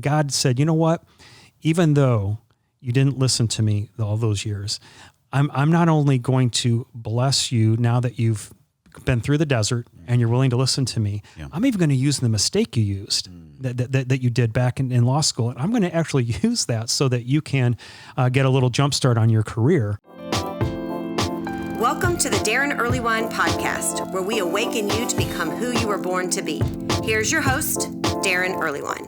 God said, you know what? Even though you didn't listen to me all those years, I'm not only going to bless you now that you've been through the desert and you're willing to listen to me. Yeah. I'm even going to use the mistake you used that you did back in law school. And I'm going to actually use that so that you can get a little jump start on your career. Welcome to the Daron Earlewine podcast, where we awaken you to become who you were born to be. Here's your host, Daron Earlewine.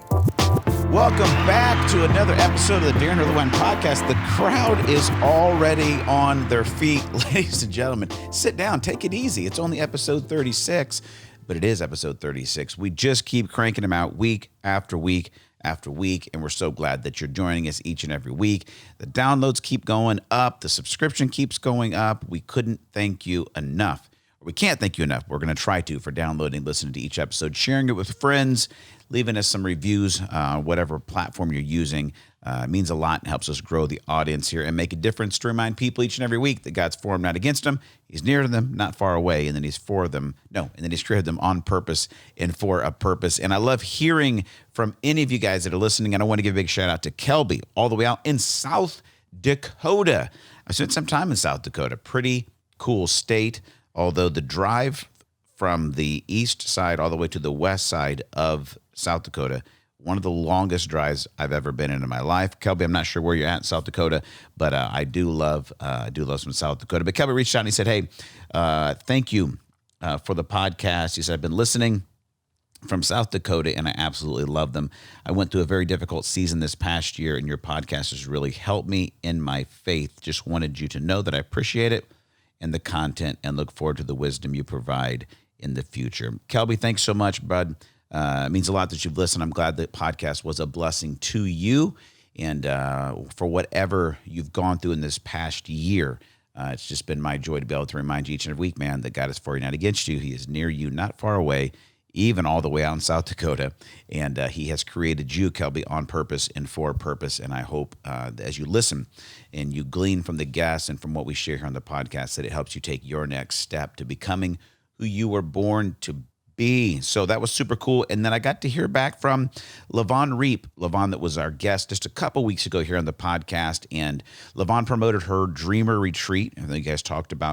Welcome back to another episode of the Daron Earlewine podcast. The crowd is already on their feet. Ladies and gentlemen, sit down, take it easy. It's only episode 36, but it is episode 36. We just keep cranking them out week after week after week, and we're so glad that you're joining us each and every week. The downloads keep going up. The subscription keeps going up. We couldn't thank you enough. We can't thank you enough. We're going to try to for downloading, listening to each episode, sharing it with friends, leaving us some reviews, whatever platform you're using. It means a lot and helps us grow the audience here and make a difference to remind people each and every week that God's for them, not against them. He's near to them, not far away. And then he's for them. And then he's created them on purpose and for a purpose. And I love hearing from any of you guys that are listening. And I want to give a big shout out to Kelby all the way out in South Dakota. I spent some time in South Dakota. Pretty cool state. Although the drive from the east side all the way to the west side of South Dakota, one of the longest drives I've ever been in my life. Kelby, I'm not sure where you're at in South Dakota, but I do love some South Dakota. But Kelby reached out and he said, hey, thank you for the podcast. He said, I've been listening from South Dakota, and I absolutely love them. I went through a very difficult season this past year, and your podcast has really helped me in my faith. Just wanted you to know that I appreciate it and the content and look forward to the wisdom you provide in the future. Kelby, thanks so much, bud. It means a lot that you've listened. I'm glad the podcast was a blessing to you and for whatever you've gone through in this past year. It's just been my joy to be able to remind you each and every week, man, that God is for you, not against you. He is near you, not far away, even all the way out in South Dakota. And he has created you, Kelby, on purpose and for a purpose. And I hope that as you listen and you glean from the guests and from what we share here on the podcast, that it helps you take your next step to becoming who you were born to be. So that was super cool. And then I got to hear back from LaVon Reap. LaVon that was our guest just a couple weeks ago here on the podcast. And LaVon promoted her Dreamer Retreat. I think you guys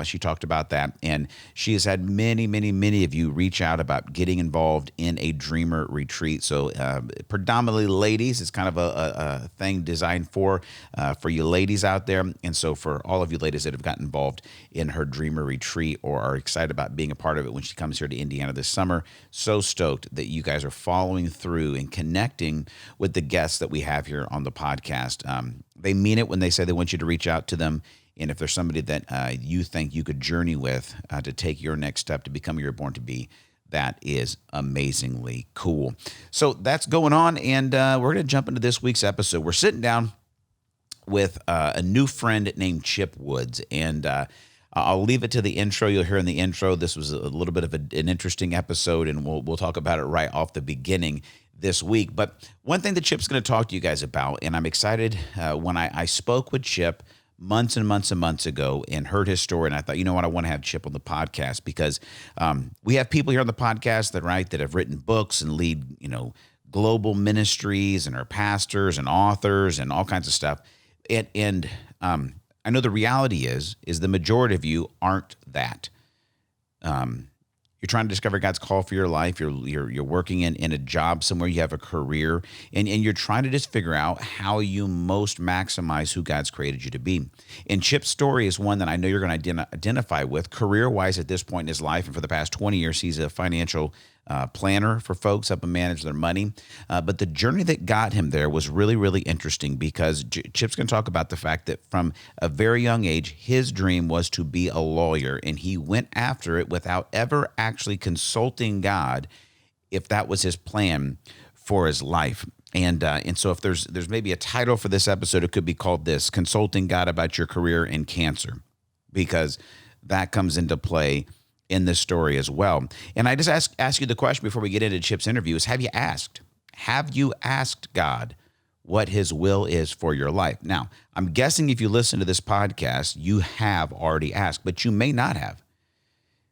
she talked about that. And she has had many, many, many of you reach out about getting involved in a Dreamer Retreat. So predominantly ladies, it's kind of a thing designed for you ladies out there. And so for all of you ladies that have gotten involved in her Dreamer Retreat or are excited about being a part of it when she comes here to Indiana this summer, so stoked that you guys are following through and connecting with the guests that we have here on the podcast. They mean it when they say they want you to reach out to them. And if there's somebody that you think you could journey with to take your next step to become who you're born to be, that is amazingly cool. So that's going on. And we're going to jump into this week's episode. We're sitting down with a new friend named Chip Woods. And I'll leave it to the intro. You'll hear in the intro, this was a little bit of an interesting episode, and we'll talk about it right off the beginning this week. But one thing that Chip's going to talk to you guys about, and I'm excited when I spoke with Chip months and months and months ago and heard his story, and I thought, you know what, I want to have Chip on the podcast because we have people here on the podcast that have written books and lead, global ministries and are pastors and authors and all kinds of stuff. And I know the reality is the majority of you aren't that. You're trying to discover God's call for your life. You're working in a job somewhere. You have a career, and you're trying to just figure out how you most maximize who God's created you to be. And Chip's story is one that I know you're going to identify with career-wise at this point in his life. And for the past 20 years, he's a financial planner for folks, help them manage their money. But the journey that got him there was really, really interesting because Chip's going to talk about the fact that from a very young age, his dream was to be a lawyer, and he went after it without ever actually consulting God if that was his plan for his life. And so if there's maybe a title for this episode, it could be called this: Consulting God About Your Career in Cancer, because that comes into play in this story as well. And I just ask you the question before we get into Chip's interview is, have you asked God what his will is for your life? Now, I'm guessing if you listen to this podcast, you have already asked, but you may not have.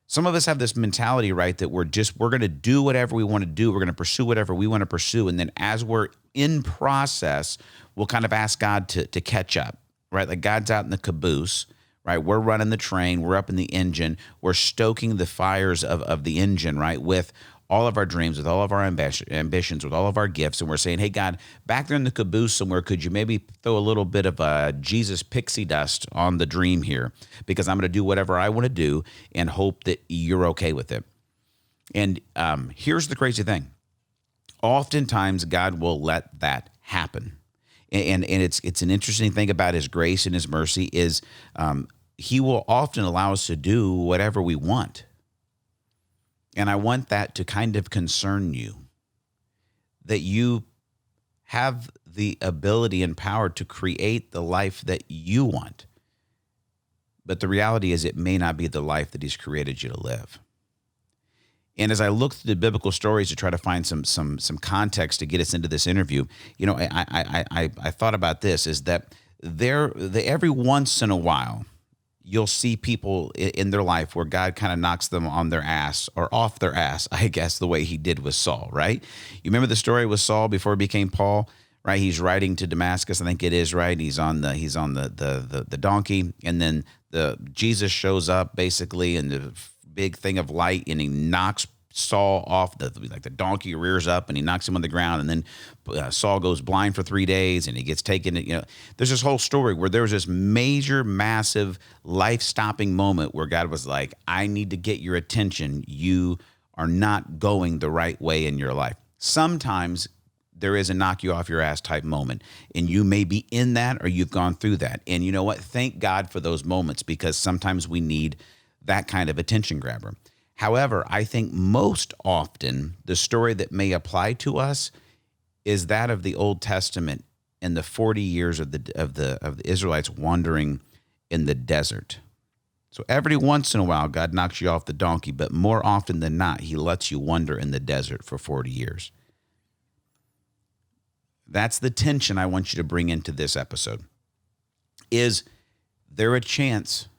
Some of us have this mentality, right, that we're going to do whatever we want to do. We're going to pursue whatever we want to pursue. And then as we're in process, we'll kind of ask God to catch up, right? Like God's out in the caboose, right? We're running the train. We're up in the engine. We're stoking the fires of the engine, right? With all of our dreams, with all of our ambitions, with all of our gifts. And we're saying, hey, God, back there in the caboose somewhere, could you maybe throw a little bit of Jesus pixie dust on the dream here? Because I'm going to do whatever I want to do and hope that you're okay with it. And here's the crazy thing. Oftentimes, God will let that happen. And it's an interesting thing about his grace and his mercy is he will often allow us to do whatever we want. And I want that to kind of concern you, that you have the ability and power to create the life that you want. But the reality is it may not be the life that he's created you to live. And as I look through the biblical stories to try to find some context to get us into this interview, you know, I thought about this, is that every once in a while, you'll see people in their life where God kind of knocks them on their ass or off their ass, I guess, the way he did with Saul, right? You remember the story with Saul before he became Paul, right? He's riding to Damascus, I think it is, right? He's on the donkey, and then Jesus shows up basically in the big thing of light, and he knocks Saul off the donkey rears up and he knocks him on the ground, and then Saul goes blind for 3 days and he gets taken. You know, there's this whole story where there was this major, massive, life-stopping moment where God was like, I need to get your attention. You are not going the right way in your life. Sometimes there is a knock you off your ass type moment, and you may be in that or you've gone through that. And you know what? Thank God for those moments, because sometimes we need that kind of attention grabber. However, I think most often the story that may apply to us is that of the Old Testament and the 40 years of the Israelites wandering in the desert. So every once in a while, God knocks you off the donkey, but more often than not, he lets you wander in the desert for 40 years. That's the tension I want you to bring into this episode. Is there a chance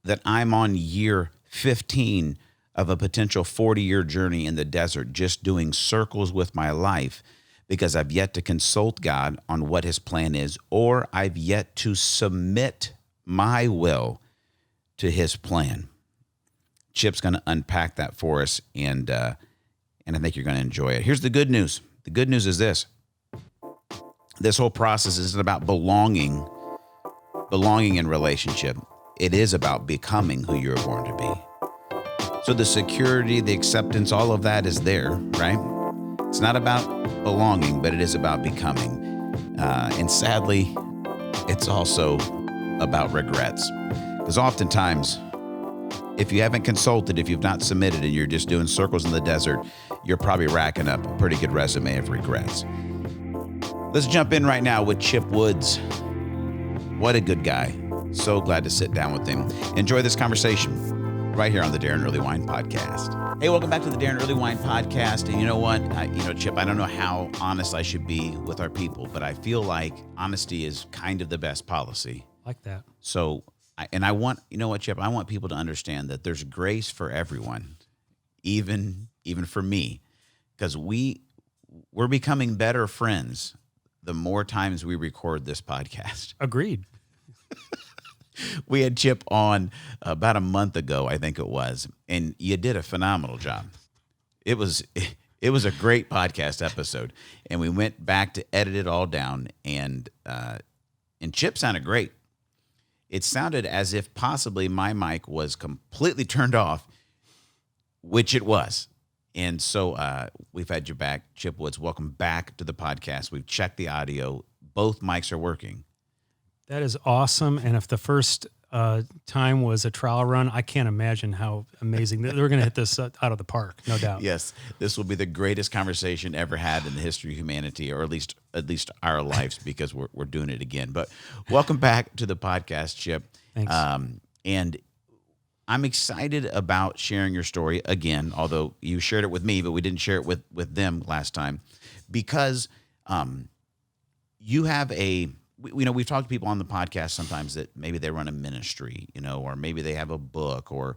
that I'm on year 15 of a potential 40-year journey in the desert, just doing circles with my life because I've yet to consult God on what his plan is, or I've yet to submit my will to his plan? Chip's going to unpack that for us, and I think you're going to enjoy it. Here's the good news. The good news is this. This whole process isn't about belonging in relationship. It is about becoming who you're born to be. So the security, the acceptance, all of that is there, right? It's not about belonging, but it is about becoming. And sadly, it's also about regrets. Because oftentimes, if you haven't consulted, if you've not submitted, and you're just doing circles in the desert, you're probably racking up a pretty good resume of regrets. Let's jump in right now with Chip Woods. What a good guy. So glad to sit down with him. Enjoy this conversation right here on the Daron Earlewine Podcast. Hey, welcome back to the Daron Earlewine Podcast. And you know what? Chip, I don't know how honest I should be with our people, but I feel like honesty is kind of the best policy. Like that. So, I want, you know what, Chip? I want people to understand that there's grace for everyone, even for me, because we're becoming better friends the more times we record this podcast. Agreed. We had Chip on about a month ago, I think it was, and you did a phenomenal job. It was a great podcast episode, and we went back to edit it all down, and Chip sounded great. It sounded as if possibly my mic was completely turned off, which it was. And so we've had you back, Chip Woods. Welcome back to the podcast. We've checked the audio. Both mics are working. That is awesome. And if the first time was a trial run, I can't imagine how amazing. They're going to hit this out of the park, no doubt. Yes, this will be the greatest conversation ever had in the history of humanity, or at least our lives, because we're doing it again. But welcome back to the podcast, Chip. Thanks. And I'm excited about sharing your story again, although you shared it with me, but we didn't share it with them last time, because you have we've talked to people on the podcast sometimes that maybe they run a ministry, or maybe they have a book, or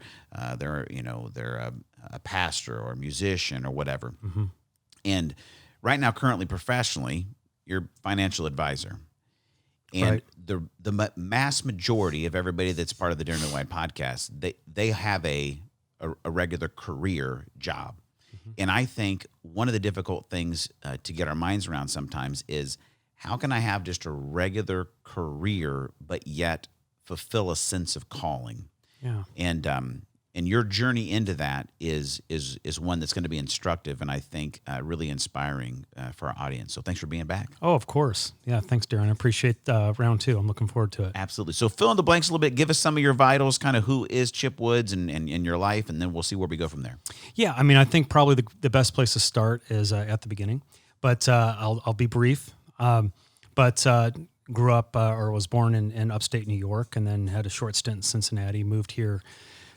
they're a pastor or a musician or whatever. Mm-hmm. And right now, currently, professionally, you're a financial advisor. And the mass majority of everybody that's part of the Daron Earlewine podcast, they have a regular career job. Mm-hmm. And I think one of the difficult things to get our minds around sometimes is, how can I have just a regular career but yet fulfill a sense of calling? Yeah. And your journey into that is one that's going to be instructive and I think really inspiring for our audience. So thanks for being back. Oh, of course. Yeah, thanks, Daron. I appreciate round 2. I'm looking forward to it. Absolutely. So fill in the blanks a little bit. Give us some of your vitals, kind of who is Chip Woods and your life, and then we'll see where we go from there. Yeah, I mean, I think probably the best place to start is at the beginning, but I'll be brief. Grew up or was born in upstate New York, and then had a short stint in Cincinnati, moved here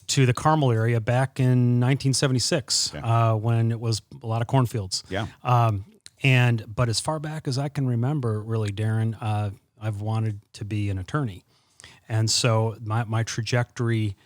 to the Carmel area back in 1976, when it was a lot of cornfields. Yeah. But as far back as I can remember, really, Daron, I've wanted to be an attorney. And so my trajectory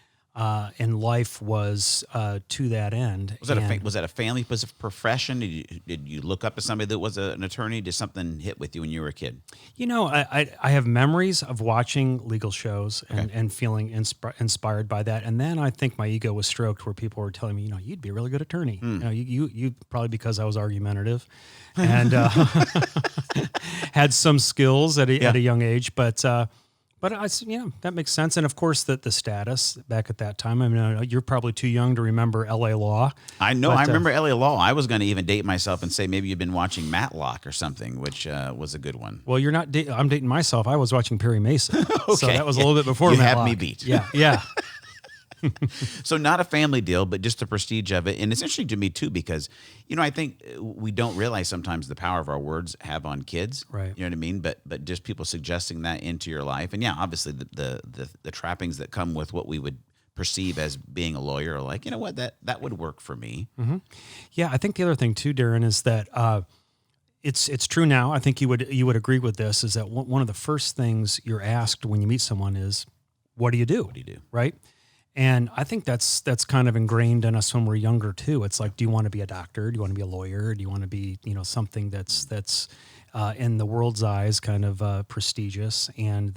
in life was to that end. Was that a family profession? Did you look up to somebody that was an attorney? Did something hit with you when you were a kid? You know, I have memories of watching legal shows and feeling inspired by that. And then I think my ego was stroked where people were telling me, you'd be a really good attorney. You probably because I was argumentative and had some skills at a young age, but that makes sense. And of course, the status back at that time. I mean, you're probably too young to remember L.A. Law. I know. I remember L.A. Law. I was going to even date myself and say maybe you've been watching Matlock or something, which was a good one. Well, you're not. I'm dating myself. I was watching Perry Mason. Okay. So that was a little bit before Matlock. You have me beat. Yeah. So not a family deal, but just the prestige of it. And it's interesting to me, too, because, I think we don't realize sometimes the power of our words have on kids. Right. You know what I mean? But just people suggesting that into your life. And, obviously the trappings that come with what we would perceive as being a lawyer are like, you know what, that would work for me. Mm-hmm. Yeah, I think the other thing, too, Daron, is that it's true now. I think you would agree with this, is that one of the first things you're asked when you meet someone is, what do you do? What do you do? Right? And I think that's kind of ingrained in us when we're younger too. It's like, do you want to be a doctor? Do you want to be a lawyer? Do you want to be, something that's in the world's eyes kind of prestigious? And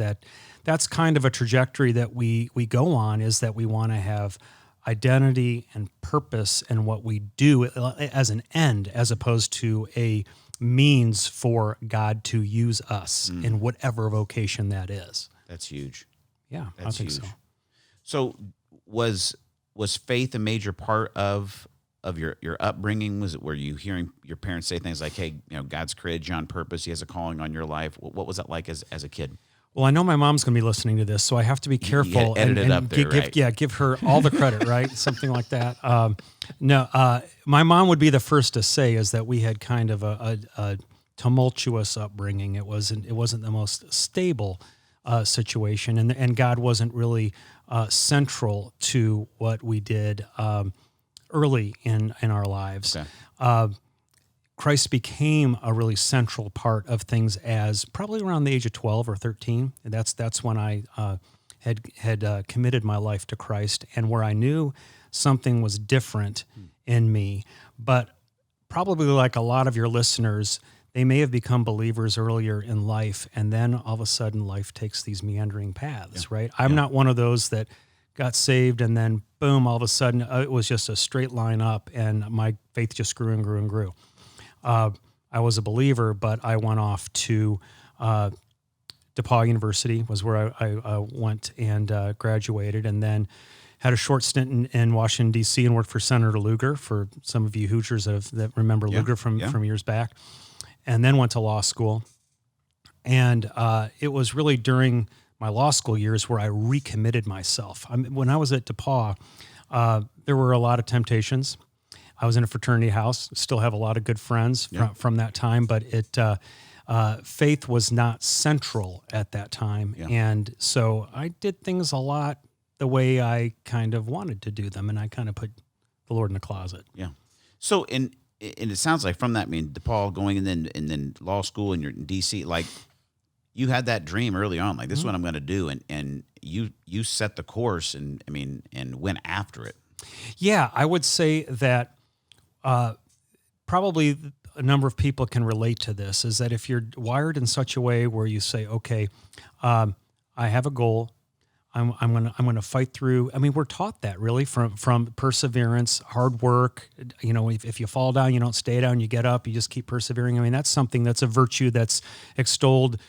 that's kind of a trajectory that we go on, is that we want to have identity and purpose in what we do as an end, as opposed to a means for God to use us in whatever vocation that is. That's huge. Yeah, that's I think huge. so. So was faith a major part of your upbringing? Were you hearing your parents say things like, "Hey, God's created you on purpose. He has a calling on your life"? What was that like as a kid? Well, I know my mom's going to be listening to this, so I have to be careful and give her all the credit, right? Something like that. My mom would be the first to say is that we had kind of a tumultuous upbringing. It wasn't the most stable situation, and God wasn't really central to what we did early in our lives. Okay. Christ became a really central part of things as probably around the age of 12 or 13. And that's when I had committed my life to Christ, and where I knew something was different in me. But probably like a lot of your listeners, they may have become believers earlier in life, and then all of a sudden life takes these meandering paths, right? I'm not one of those that got saved and then boom, all of a sudden it was just a straight line up, and my faith just grew and grew and grew. I was a believer, but I went off to DePaul University, was where I went and graduated, and then had a short stint in Washington, D.C., and worked for Senator Lugar, for some of you Hoosiers that remember Lugar from years back. And then went to law school. And it was really during my law school years where I recommitted myself. When I was at DePaul, there were a lot of temptations. I was in a fraternity house, still have a lot of good friends from that time, but faith was not central at that time. Yeah. And so I did things a lot the way I kind of wanted to do them, and I kind of put the Lord in the closet. Yeah. So and it sounds like from that, DePaul going and then law school, and you're in DC, like you had that dream early on, like this is what I'm going to do, and you set the course and went after it. Yeah, I would say that probably a number of people can relate to this, is that if you're wired in such a way where you say, okay, I have a goal, I'm gonna fight through. I mean, we're taught that really from perseverance, hard work. You know, if you fall down, you don't stay down, you get up, you just keep persevering. I mean, that's something that's a virtue that's extolled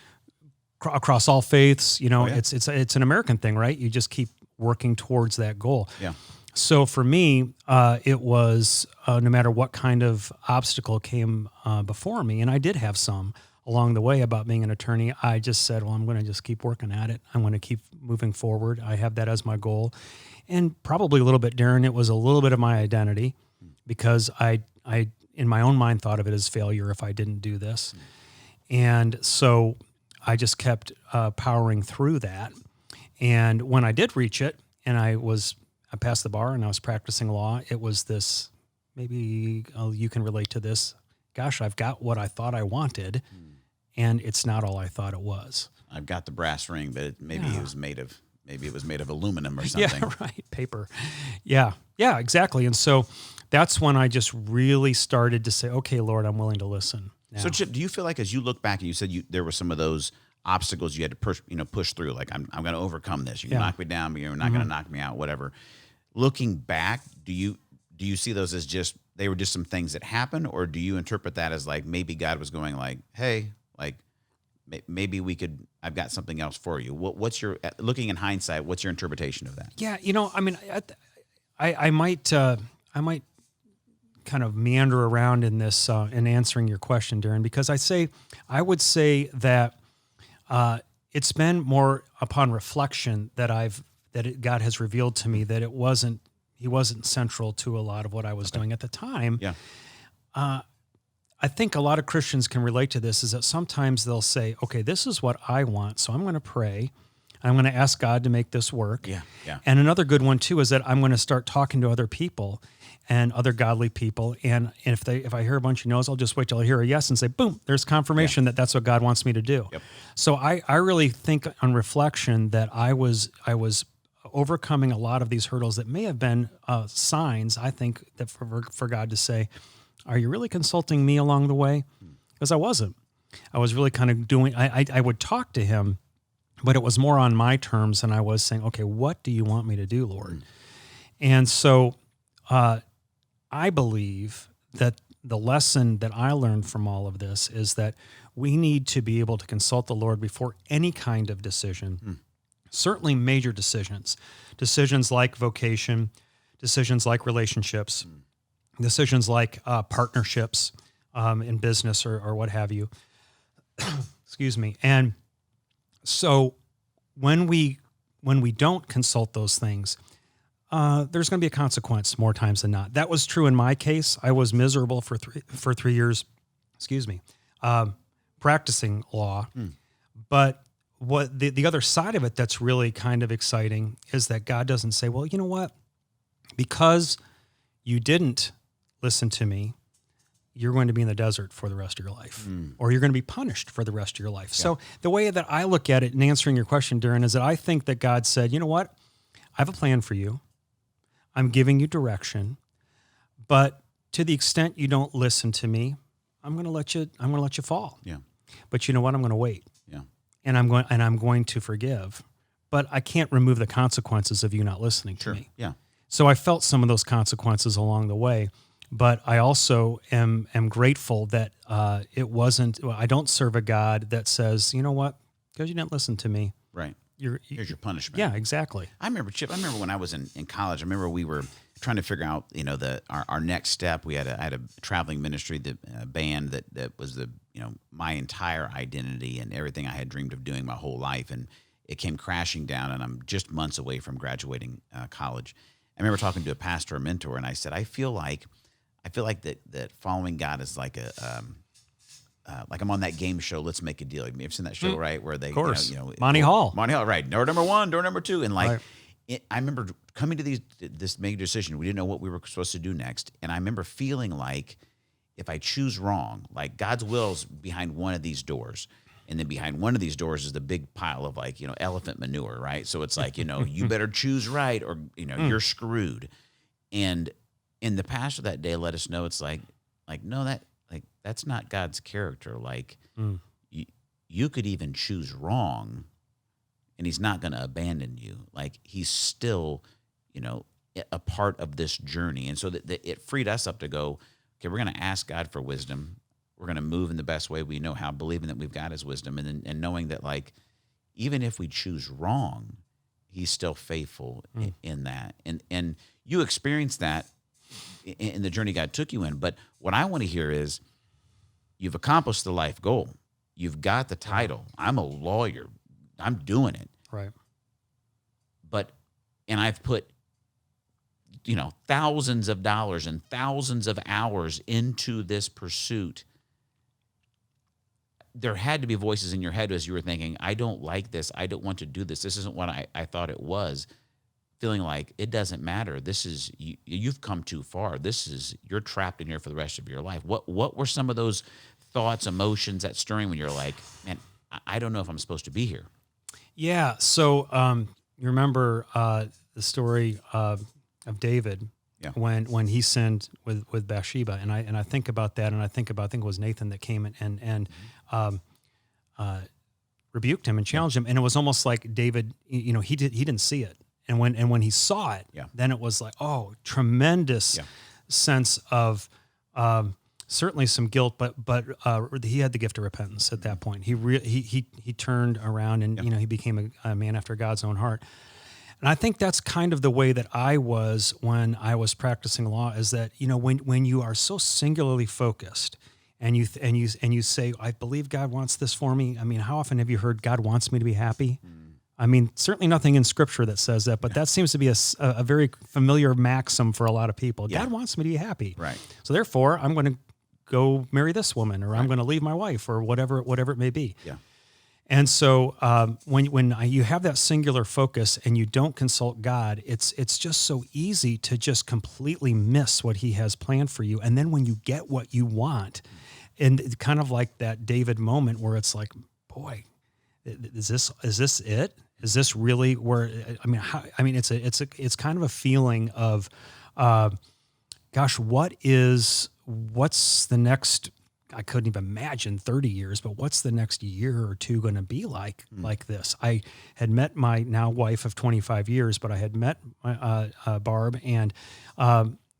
across all faiths. You know, Oh, yeah. it's an American thing, right? You just keep working towards that goal. Yeah. So for me, it was no matter what kind of obstacle came before me, and I did have some along the way about being an attorney, I just said, well, I'm going to just keep working at it. I'm going to keep moving forward. I have that as my goal. And probably a little bit, Daron, it was a little bit of my identity because I in my own mind thought of it as failure if I didn't do this. And so I just kept powering through that. And when I did reach it and I passed the bar and I was practicing law, it was this, maybe you can relate to this. Gosh, I've got what I thought I wanted, and it's not all I thought it was. I've got the brass ring, but maybe it was made of aluminum or something. Yeah, right. Paper. Yeah, exactly. And so that's when I just really started to say, okay, Lord, I'm willing to listen now. So Chip, do you feel like as you look back and you said there were some of those obstacles you had to push through, like I'm going to overcome this. You can knock me down, but you're not going to knock me out, whatever. Looking back, do you see those as just, they were just some things that happened, or do you interpret that as like maybe God was going like, hey, like maybe I've got something else for you? What's your, looking in hindsight, what's your interpretation of that? Yeah, I mean, I might kind of meander around in this in answering your question, Daron, because I would say that it's been more upon reflection that God has revealed to me that he wasn't central to a lot of what I was doing at the time. Yeah. I think a lot of Christians can relate to this, is that sometimes they'll say, okay, this is what I want, so I'm going to pray. I'm going to ask God to make this work. Yeah. And another good one too is that I'm going to start talking to other people and other godly people. And if I hear a bunch of no's, I'll just wait till I hear a yes and say, boom, there's confirmation that that's what God wants me to do. Yep. So I really think on reflection that I was overcoming a lot of these hurdles that may have been signs, I think, that for God to say, are you really consulting me along the way? Because I wasn't. I was really kind of doing, I would talk to him, but it was more on my terms, and I was saying, okay, what do you want me to do, Lord? And so I believe that the lesson that I learned from all of this is that we need to be able to consult the Lord before any kind of decision, certainly major decisions like vocation, decisions like relationships, decisions like partnerships in business or what have you. Excuse me. And so when we don't consult those things, there's going to be a consequence more times than not. That was true in my case. I was miserable for 3 years, practicing law. But what the other side of it that's really kind of exciting is that God doesn't say, well, you know what? Because you didn't listen to me, you're going to be in the desert for the rest of your life, or you're going to be punished for the rest of your life. Yeah. So the way that I look at it in answering your question, Daron, is that I think that God said, you know what? I have a plan for you. I'm giving you direction, but to the extent you don't listen to me, I'm going to let you fall. Yeah. But you know what? I'm going to wait. Yeah. And I'm going to forgive, but I can't remove the consequences of you not listening to me. Yeah. So I felt some of those consequences along the way. But I also am grateful that it wasn't. I don't serve a God that says, you know what, because you didn't listen to me. Right. Here's your punishment. Yeah, exactly. I remember, Chip. I remember when I was in college. I remember we were trying to figure out, our next step. I had a traveling ministry, the band that was my entire identity and everything I had dreamed of doing my whole life, and it came crashing down. And I'm just months away from graduating college. I remember talking to a pastor, a mentor, and I said, I feel like that following God is like like I'm on that game show, Let's Make a Deal. You've seen that show, right? Where they, of course, Monty Hall, right? Door number 1, door number 2, and like, right. I remember coming to this major decision. We didn't know what we were supposed to do next, and I remember feeling like if I choose wrong, like God's will's behind one of these doors. And then behind one of these doors is the big pile of elephant manure, right? So it's like, you better choose right or, you're screwed. And the pastor that day let us know, it's like, no, that's not God's character. Like you could even choose wrong, and he's not going to abandon you. Like he's still, a part of this journey. And so that it freed us up to go, okay, we're going to ask God for wisdom. We're going to move in the best way we know how, believing that we've got his wisdom, and knowing that, like, even if we choose wrong, he's still faithful in that. And you experienced that in the journey God took you in. But what I want to hear is, you've accomplished the life goal. You've got the title. I'm a lawyer. I'm doing it. Right. And I've put, thousands of dollars and thousands of hours into this pursuit. There had to be voices in your head as you were thinking, I don't like this. I don't want to do this. This isn't what I thought it was. Feeling like it doesn't matter. This is, you've come too far. You're trapped in here for the rest of your life. What were some of those thoughts, emotions, that stirring when you're like, man, I don't know if I'm supposed to be here? Yeah. So you remember the story of David when he sinned with Bathsheba, and I think about that, and I think it was Nathan that came and rebuked him and challenged him, and it was almost like David, he didn't see it, and when he saw it, then it was like, oh, tremendous sense of certainly some guilt, but he had the gift of repentance at that point. He turned around and he became a man after God's own heart. And I think that's kind of the way that I was when I was practicing law, is that when you are so singularly focused and you say, I believe God wants this for me. I mean, how often have you heard God wants me to be happy? I mean, certainly nothing in Scripture that says that, but that seems to be a very familiar maxim for a lot of people. God wants me to be happy. Right. So therefore, I'm going to go marry this woman, or I'm going to leave my wife, or whatever it may be. Yeah. And so when you have that singular focus and you don't consult God, it's just so easy to just completely miss what he has planned for you. And then when you get what you want, and it's kind of like that David moment where it's like, boy, is this it? Is this really where? It's kind of a feeling of, gosh, what's the next? I couldn't even imagine 30 years, but what's the next year or two going to be like this? I had met my now wife of 25 years, but I had met my, Barb, and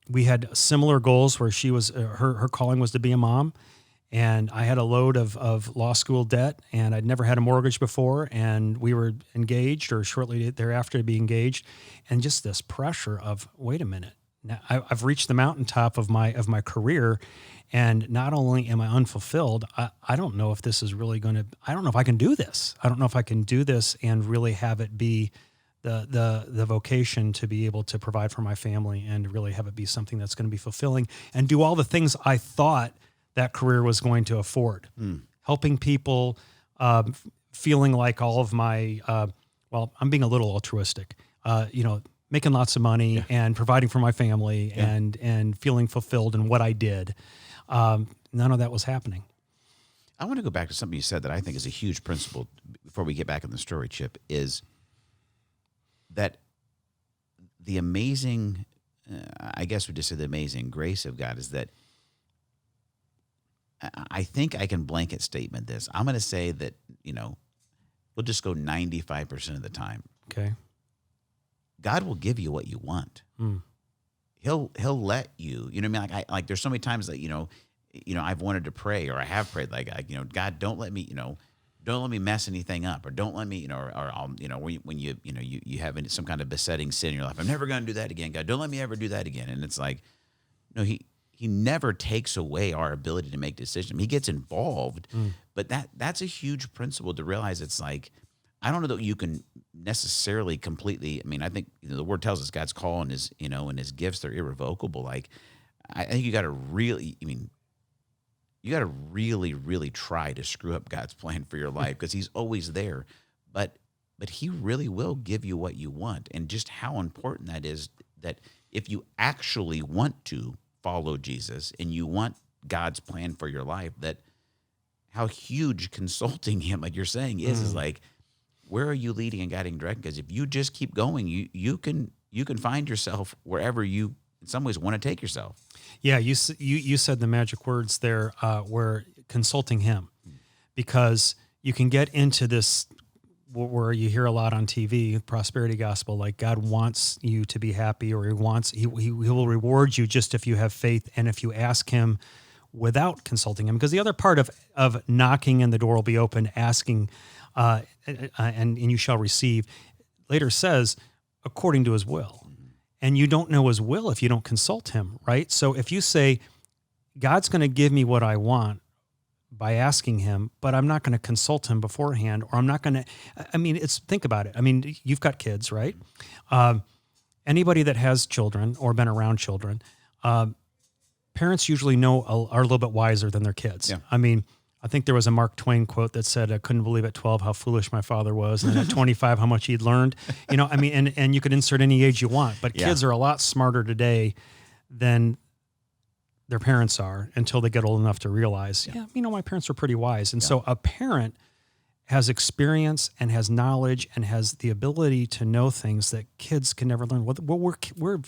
we had similar goals where she was, her calling was to be a mom. And I had a load of law school debt, and I'd never had a mortgage before, and we were engaged, or shortly thereafter to be engaged, and just this pressure of, wait a minute, now I've reached the mountaintop of my career, and not only am I unfulfilled, I don't know if this is really going to, I don't know if I can do this. I don't know if I can do this and really have it be the vocation to be able to provide for my family, and really have it be something that's going to be fulfilling and do all the things I thought that career was going to afford. Helping people, feeling like all of my, I'm being a little altruistic, making lots of money and providing for my family and feeling fulfilled in what I did. None of that was happening. I want to go back to something you said that I think is a huge principle before we get back in the story, Chip, is that the amazing, I guess we just say the amazing grace of God is that I think I can blanket statement this. I'm going to say that, we'll just go 95% of the time. Okay. God will give you what you want. He'll let you, like there's so many times that, I've wanted to pray, or I have prayed, like, God, don't let me mess anything up, or don't let me, or I'll, when you have some kind of besetting sin in your life, I'm never going to do that again. God, don't let me ever do that again. And it's like, no, He never takes away our ability to make decisions. He gets involved, but that's a huge principle to realize. It's like, I don't know that you can necessarily completely, I think the word tells us God's call and his, and his gifts, they're irrevocable. Like, I think you got to really, really try to screw up God's plan for your life, because he's always there. But he really will give you what you want. And just how important that is, that if you actually want to follow Jesus and you want God's plan for your life, that how huge consulting him, like you're saying, is like, where are you leading and guiding direct? Because if you just keep going, you can find yourself wherever you in some ways want to take yourself. Yeah, you said the magic words there, where consulting him, because you can get into this where you hear a lot on TV, prosperity gospel, like God wants you to be happy, or he will reward you just if you have faith and if you ask him without consulting him. Because the other part of knocking and the door will be open, asking, and you shall receive, later says, according to his will. And you don't know his will if you don't consult him, right? So if you say, God's going to give me what I want by asking him, but I'm not going to consult him beforehand, or I'm not going to, think about it. I mean, you've got kids, right? Anybody that has children or been around children, parents usually are a little bit wiser than their kids. Yeah. I mean, I think there was a Mark Twain quote that said, I couldn't believe at 12 how foolish my father was, and then at 25 how much he'd learned. And you could insert any age you want, but kids are a lot smarter today than their parents are until they get old enough to realize, my parents were pretty wise. And so a parent has experience and has knowledge and has the ability to know things that kids can never learn. Well, we're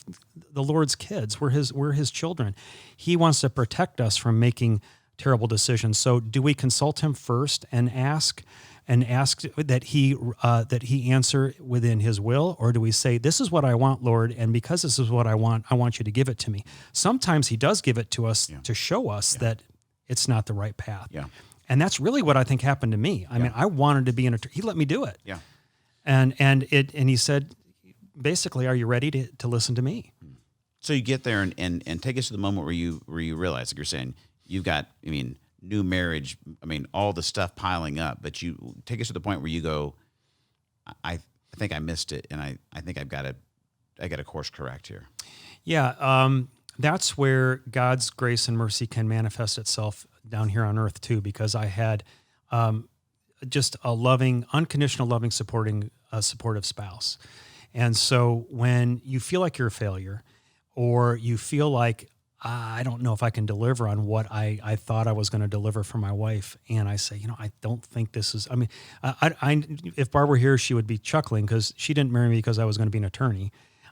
the Lord's kids. We're his children. He wants to protect us from making terrible decisions. So do we consult him first and ask that he answer within his will? Or do we say, this is what I want, Lord, and because this is what I want you to give it to me? Sometimes he does give it to us to show us that it's not the right path. Yeah. And that's really what I think happened to me. I mean, I wanted to be an attorney. He let me do it. Yeah. And he said, basically, are you ready to listen to me? So you get there and take us to the moment where you realize, like you're saying, you've got, new marriage, all the stuff piling up, but you take us to the point where you go, I think I missed it, and I think I got to course correct here. Yeah, that's where God's grace and mercy can manifest itself down here on earth too, because I had just a loving, unconditional, loving, supportive spouse. And so when you feel like you're a failure, or you feel like, I don't know if I can deliver on what I thought I was going to deliver for my wife. And I say, I don't think this is, if Barb were here, she would be chuckling because she didn't marry me because I was going to be an attorney.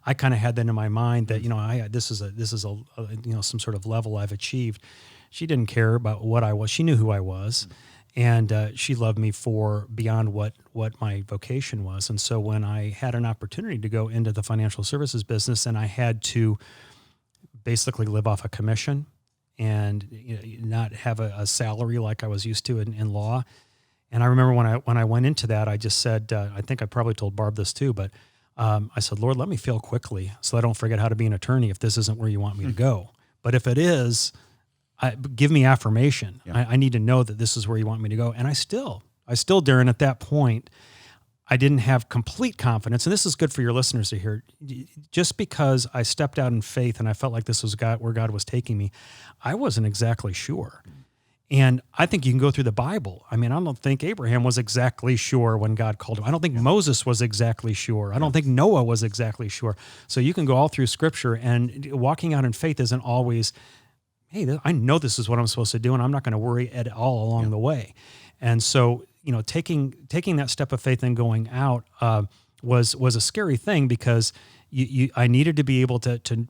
I kind of had that in my mind that, this is a some sort of level I've achieved. She didn't care about what I was. She knew who I was. And she loved me for beyond what my vocation was. And so when I had an opportunity to go into the financial services business, and I had to basically live off a commission and not have a salary like I was used to in law. And I remember when I went into that, I just said, I think I probably told Barb this too, but I said, Lord, let me fail quickly so I don't forget how to be an attorney if this isn't where you want me to go. But if it is, give me affirmation. Yeah. I need to know that this is where you want me to go. And I still, Daron, at that point, I didn't have complete confidence, and this is good for your listeners to hear. Just because I stepped out in faith and I felt like this was where God was taking me, I wasn't exactly sure. And I think you can go through the Bible. I don't think Abraham was exactly sure when God called him. I don't think Moses was exactly sure. I don't think Noah was exactly sure. So you can go all through Scripture, and walking out in faith isn't always, hey, I know this is what I'm supposed to do, and I'm not going to worry at all along the way. And so, taking that step of faith and going out was a scary thing, because I needed to be able to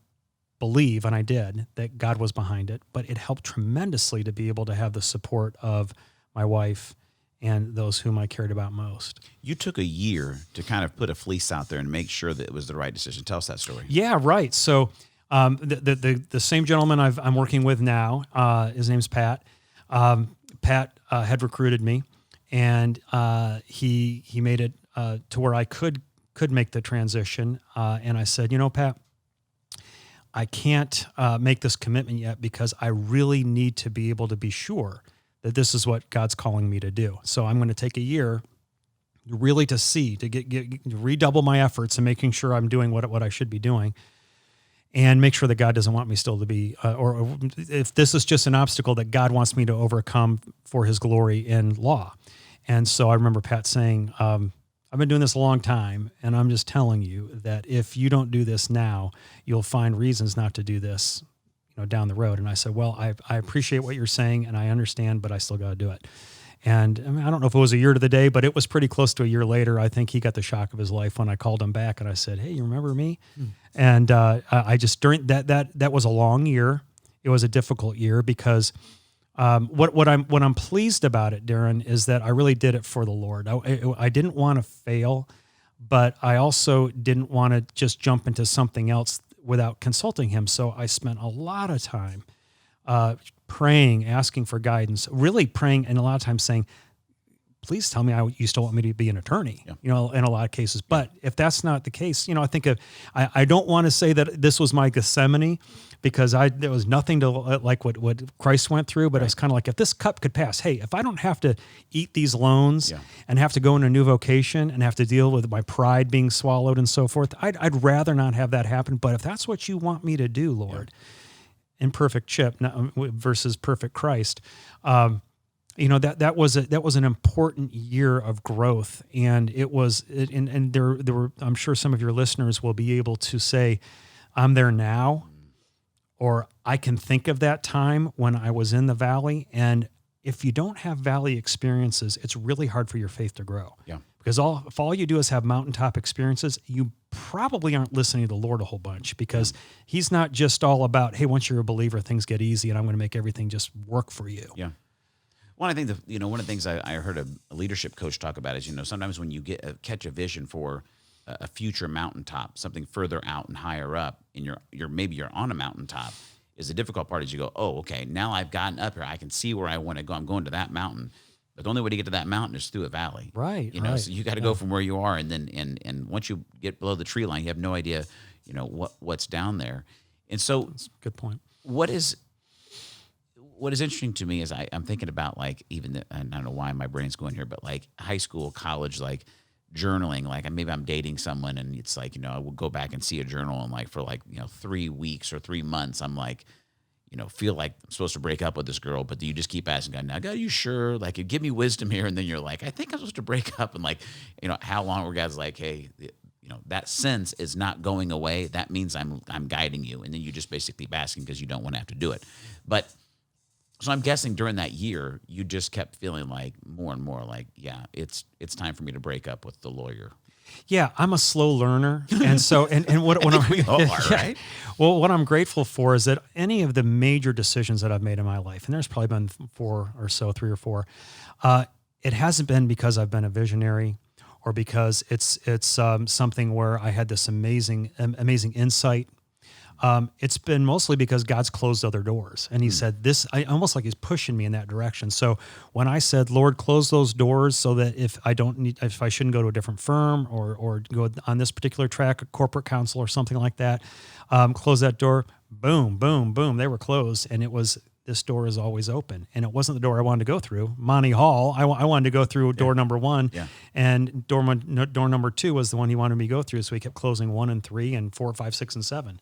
believe, and I did, that God was behind it. But it helped tremendously to be able to have the support of my wife and those whom I cared about most. You took a year to kind of put a fleece out there and make sure that it was the right decision. Tell us that story. Yeah, right. So the same gentleman I'm working with now, his name's Pat. Pat had recruited me, and he made it to where I could make the transition. And I said, Pat, I can't make this commitment yet because I really need to be able to be sure that this is what God's calling me to do. So I'm going to take a year really to redouble my efforts and making sure I'm doing what I should be doing, and make sure that God doesn't want me still to be, or if this is just an obstacle that God wants me to overcome for his glory in law. And so I remember Pat saying, I've been doing this a long time, and I'm just telling you that if you don't do this now, you'll find reasons not to do this, down the road. And I said, well, I appreciate what you're saying, and I understand, but I still got to do it. And I mean, I don't know if it was a year to the day, but it was pretty close to a year later. I think he got the shock of his life when I called him back and I said, "Hey, you remember me?" And I just during that was a long year. It was a difficult year because what I'm pleased about it, Daron, is that I really did it for the Lord. I didn't want to fail, but I also didn't want to just jump into something else without consulting him. So I spent a lot of time praying, asking for guidance, really praying, and a lot of times saying, "Please tell me you still want me to be an attorney," in a lot of cases. But if that's not the case, I think I don't want to say that this was my Gethsemane, because there was nothing to like what Christ went through, but it's kind of like, if this cup could pass, hey, if I don't have to eat these loans and have to go in a new vocation and have to deal with my pride being swallowed and so forth, I'd rather not have that happen. But if that's what you want me to do, Lord, imperfect Chip versus perfect Christ, that was an important year of growth, and it was, and there were, I'm sure some of your listeners will be able to say, "I'm there now," or "I can think of that time when I was in the valley." And if you don't have valley experiences, it's really hard for your faith to grow. Yeah. Because if all you do is have mountaintop experiences, you probably aren't listening to the Lord a whole bunch, because he's not just all about, hey, once you're a believer, things get easy and I'm going to make everything just work for you. Yeah. Well, I think one of the things I heard a leadership coach talk about is, sometimes when you catch a vision for a future mountaintop, something further out and higher up, and you're on a mountaintop, is the difficult part is you go, oh, okay, now I've gotten up here, I can see where I want to go. I'm going to that mountain. But the only way to get to that mountain is through a valley. Right. So you got to go from where you are, and then and once you get below the tree line, you have no idea, what's down there. And so, that's a good point. What is interesting to me is I'm thinking about, like, even I don't know why my brain's going here, but like high school, college, like journaling, like maybe I'm dating someone and it's like, I will go back and see a journal, and like for 3 weeks or 3 months, I'm like, feel like I'm supposed to break up with this girl, but you just keep asking God, "Now, God, are you sure? Like, give me wisdom here." And then you're like, "I think I'm supposed to break up." And like, how long where God's like, "Hey, that sense is not going away. That means I'm guiding you." And then you just basically basking because you don't want to have to do it. But so I'm guessing during that year, you just kept feeling like more and more like, yeah, it's time for me to break up with the lawyer. Yeah, I'm a slow learner, and so and what we all are, right? Well, what I'm grateful for is that any of the major decisions that I've made in my life, and there's probably been 3 or 4, it hasn't been because I've been a visionary, or because it's something where I had this amazing insight. It's been mostly because God's closed other doors, and he said this, almost like he's pushing me in that direction. So when I said, "Lord, close those doors so that if I shouldn't go to a different firm or go on this particular track, a corporate counsel or something like that, close that door," boom, boom, boom, they were closed. And it was, this door is always open. And it wasn't the door I wanted to go through. Monty Hall, I wanted to go through door number 1, and door number 2 was the one he wanted me to go through. So he kept closing 1 and 3 and 4, 5, 6, and 7.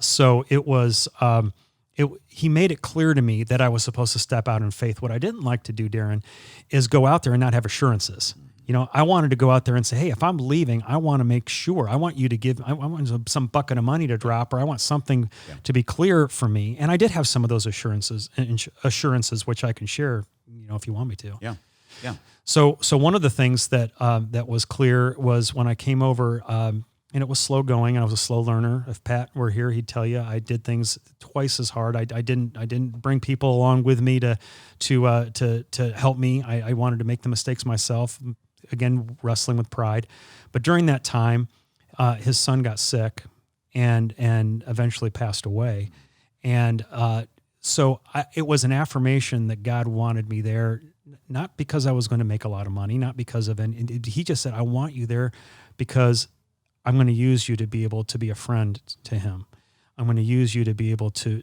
So it was, he made it clear to me that I was supposed to step out in faith. What I didn't like to do, Daron, is go out there and not have assurances. I wanted to go out there and say, "Hey, if I'm leaving, I want to make sure, I want you to I want some bucket of money to drop, or I want something to be clear for me." And I did have some of those assurances, which I can share, if you want me to. Yeah. Yeah. So one of the things that was clear was when I came over, and it was slow going. I was a slow learner. If Pat were here, he'd tell you I did things twice as hard. I didn't bring people along with me to help me. I wanted to make the mistakes myself. Again, wrestling with pride. But during that time, his son got sick and eventually passed away. And so it was an affirmation that God wanted me there, not because I was going to make a lot of money, not because of he just said, "I want you there because I'm going to use you to be able to be a friend to him. I'm going to use you to be able to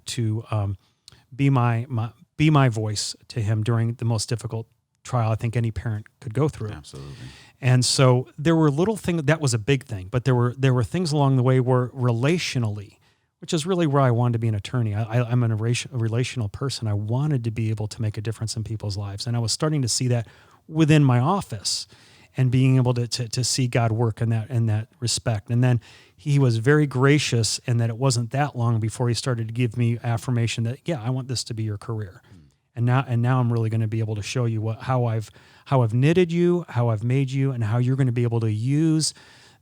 be my voice to him during the most difficult trial I think any parent could go through." Absolutely. And so there were little things, that was a big thing, but there were things along the way where relationally, which is really where I wanted to be an attorney. I'm a relational person. I wanted to be able to make a difference in people's lives. And I was starting to see that within my office, and being able to see God work in that respect. And then he was very gracious in that it wasn't that long before he started to give me affirmation that, yeah, I want this to be your career. And now I'm really going to be able to show you how I've knitted you, how I've made you, and how you're going to be able to use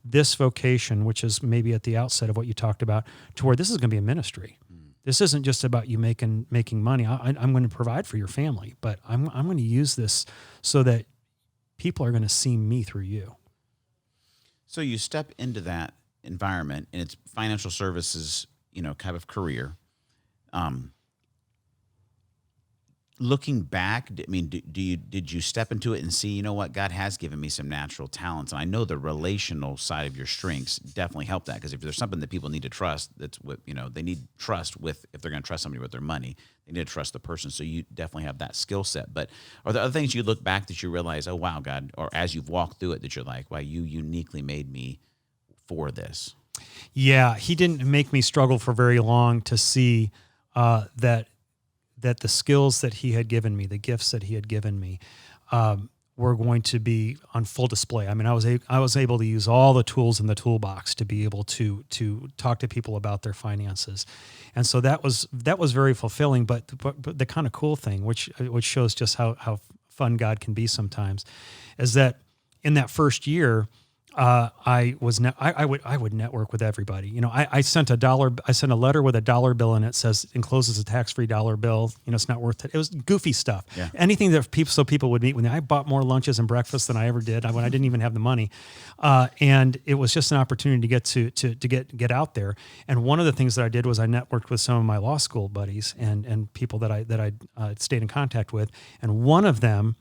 this vocation, which is maybe at the outset of what you talked about, to where this is going to be a ministry. This isn't just about you making money. I'm going to provide for your family, but I'm going to use this so that people are going to see me through you. So you step into that environment, and it's financial services, kind of career. Looking back, did you step into it and see, you know what, God has given me some natural talents, and I know the relational side of your strengths definitely help that, because if there's something that people need to trust, that's what they need trust with. If they're going to trust somebody with their money, they need to trust the person. So you definitely have that skill set. But are there other things you look back that you realize, oh wow, God, or as you've walked through it, that you're like, wow, you uniquely made me for this? Yeah, He didn't make me struggle for very long to see that the skills that He had given me, the gifts that He had given me, were going to be on full display. I mean, I was able to use all the tools in the toolbox to be able to talk to people about their finances, and so that was very fulfilling. But the kind of cool thing, which shows just how fun God can be sometimes, is that in that first year, I would network with everybody. I sent a letter with a $1 bill in it, says encloses a tax-free $1 bill. It's not worth it. It was goofy stuff. Yeah. Anything that people would meet with me. I bought more lunches and breakfasts than I ever did when I didn't even have the money. And it was just an opportunity to get out there. And one of the things that I did was I networked with some of my law school buddies and people that I stayed in contact with. And one of them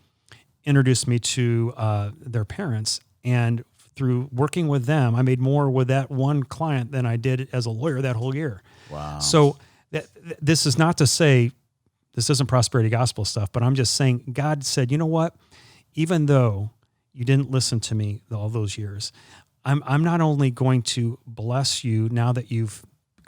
introduced me to their parents, and through working with them, I made more with that one client than I did as a lawyer that whole year. Wow. So this is not to say this isn't prosperity gospel stuff, but I'm just saying God said, you know what? Even though you didn't listen to me all those years, I'm not only going to bless you now that you've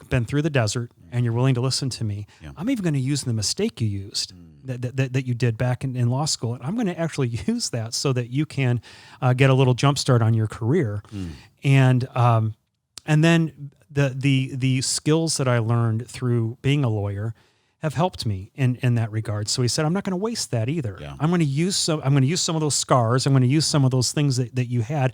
been through the desert and you're willing to listen to me, I'm even going to use the mistake you used that you did back in law school. And I'm going to actually use that so that you can get a little jump start on your career. And then the skills that I learned through being a lawyer have helped me in that regard. So He said, I'm not going to waste that either. Yeah. I'm going to use some of those scars. I'm going to use some of those things that you had,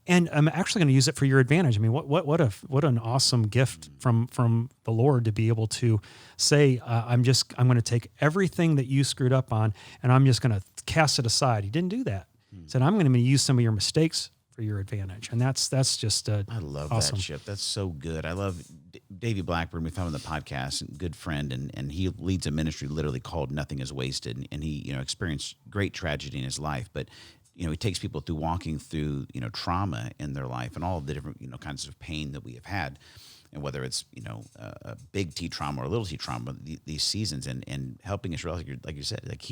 and I'm actually going to use it for your advantage. I mean, what an awesome gift from the Lord to be able to say, I'm going to take everything that you screwed up on, and I'm just going to cast it aside. He didn't do that. He said, I'm going to use some of your mistakes for your advantage. And that's just I love awesome. That, Chip. That's so good. I love Davey Blackburn. We found him on the podcast, and good friend, and he leads a ministry literally called Nothing Is Wasted. And he, experienced great tragedy in his life, but he takes people through walking through, trauma in their life and all of the different, kinds of pain that we have had. And whether it's, a big T trauma or a little T trauma, these seasons, and helping us realize, like you said, like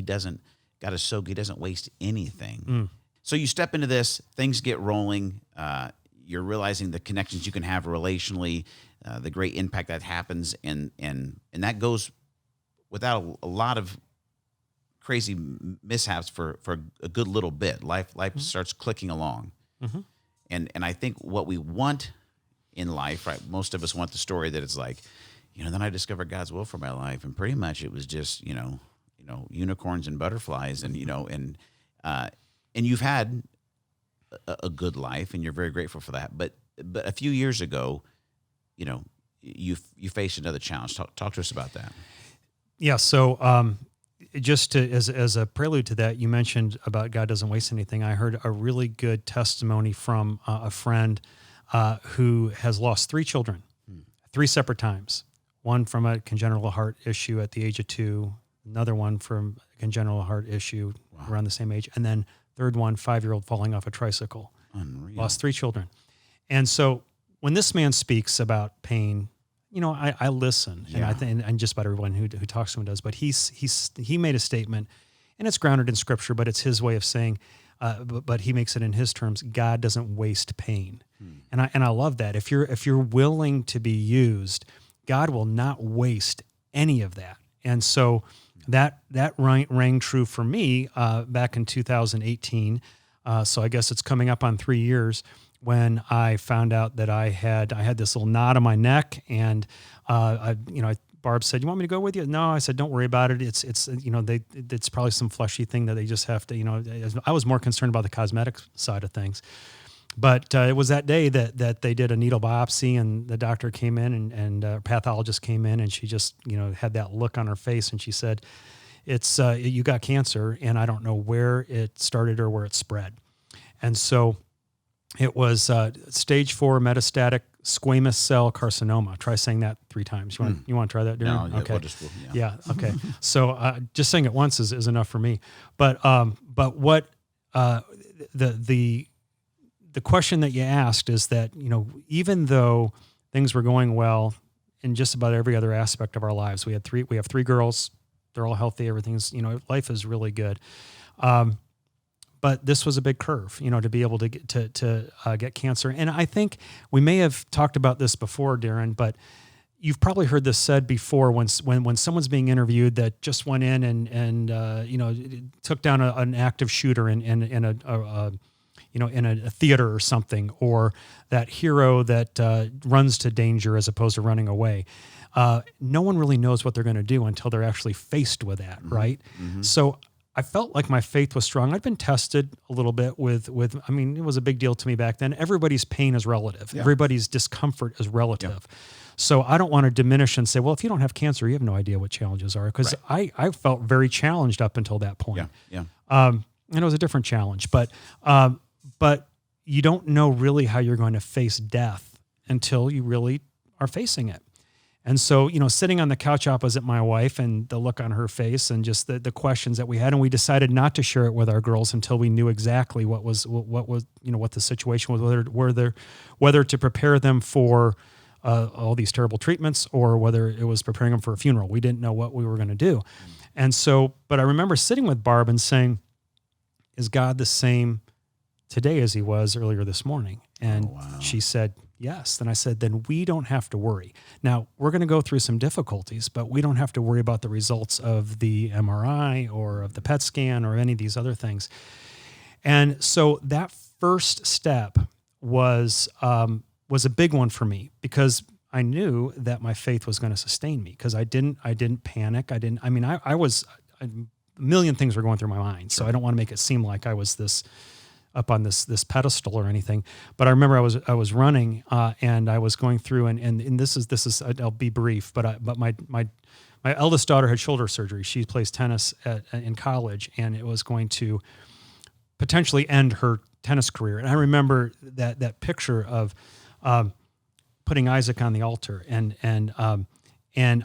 God is so good, He doesn't waste anything. So you step into this, things get rolling. You're realizing the connections you can have relationally, the great impact that happens, and that goes without a lot of crazy mishaps for a good little bit. Life starts clicking along, and I think what we want in life, right? Most of us want the story that it's like, then I discovered God's will for my life, and pretty much it was just unicorns and butterflies, and and you've had a good life, and you're very grateful for that. But a few years ago, you faced another challenge. Talk to us about that. Yeah. So just as a prelude to that, you mentioned about God doesn't waste anything. I heard a really good testimony from a friend who has lost 3 children, 3 separate times. One from a congenital heart issue at the age of 2, another one from a congenital heart issue around the same age, and then third one, 5-year-old falling off a tricycle. Unreal. Lost 3 children. And so when this man speaks about pain, I listen, and I think, and just about everyone who talks to him does. But he made a statement, and it's grounded in Scripture, but it's his way of saying, but he makes it in his terms. God doesn't waste pain, and I love that. If you're willing to be used, God will not waste any of that. And so that rang true for me back in 2018. So I guess it's coming up on 3 years. When I found out that I had this little knot on my neck, and I Barb said, "You want me to go with you?" No, I said, "Don't worry about it. It's it's probably some fleshy thing that they just have to, I was more concerned about the cosmetic side of things. But it was that day that they did a needle biopsy, and the doctor came in and pathologist came in, and she just, had that look on her face, and she said, "It's you got cancer, and I don't know where it started or where it spread." And so it was stage 4 metastatic squamous cell carcinoma. Try saying that 3 times. You want to try that, Darren? No, okay. Yeah. Okay. So just saying it once is enough for me. But what the question that you asked is that, even though things were going well in just about every other aspect of our lives, we have 3 girls, they're all healthy, everything's, life is really good. But this was a big curve, to be able to get cancer. And I think we may have talked about this before, Darren, but you've probably heard this said before when someone's being interviewed that just went in and took down an active shooter in a theater or something, or that hero that runs to danger as opposed to running away. No one really knows what they're going to do until they're actually faced with that, right? Mm-hmm. So I felt like my faith was strong. I'd been tested a little bit with it was a big deal to me back then. Everybody's pain is relative. Yeah. Everybody's discomfort is relative. Yeah. So I don't want to diminish and say, well, if you don't have cancer, you have no idea what challenges are. Because right. I felt very challenged up until that point. Yeah. And it was a different challenge. But you don't know really how you're going to face death until you really are facing it. And so, sitting on the couch opposite my wife and the look on her face and just the questions that we had, and we decided not to share it with our girls until we knew exactly what the situation was, whether to prepare them for all these terrible treatments or whether it was preparing them for a funeral. We didn't know what we were going to do. And so, but I remember sitting with Barb and saying, "Is God the same today as he was earlier this morning?" And she said, "Yes." Then I said, "Then we don't have to worry. Now, we're going to go through some difficulties, but we don't have to worry about the results of the MRI or of the PET scan or any of these other things." And so that first step was a big one for me because I knew that my faith was going to sustain me because I didn't panic. I was a million things were going through my mind. So I don't want to make it seem like I was this up on this pedestal or anything. But I remember I was running and I was going through and this is I'll be brief, but my eldest daughter had shoulder surgery. She plays tennis in college, and it was going to potentially end her tennis career. And I remember that picture of putting Isaac on the altar, and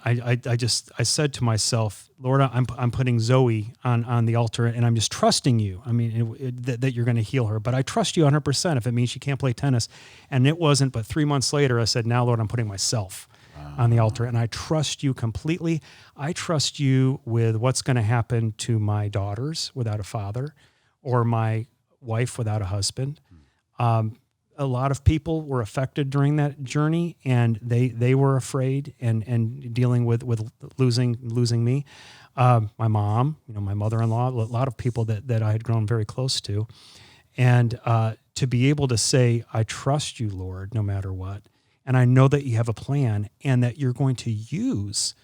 I said to myself, "Lord, I'm putting Zoe on the altar, and I'm just trusting you. That you're going to heal her, but I trust you 100% if it means she can't play tennis." And it wasn't, but 3 months later, I said, "Now, Lord, I'm putting myself on the altar, and I trust you completely. I trust you with what's going to happen to my daughters without a father, or my wife without a husband." A lot of people were affected during that journey, and they were afraid and dealing with losing me. My mom, my mother-in-law, a lot of people that I had grown very close to. And to be able to say, "I trust you, Lord, no matter what. And I know that you have a plan and that you're going to use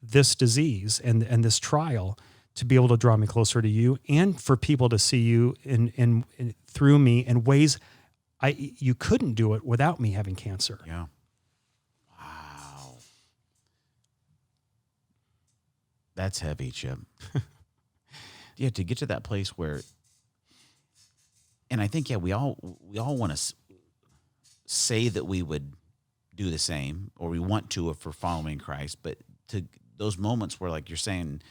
this disease and this trial to be able to draw me closer to you and for people to see you in through me in ways you couldn't do it without me having cancer." Yeah. Wow. That's heavy, Chip. Yeah, to get to that place where, and I think, we all want to say that we would do the same, or we want to if we're following Christ, but to those moments where, like you're saying,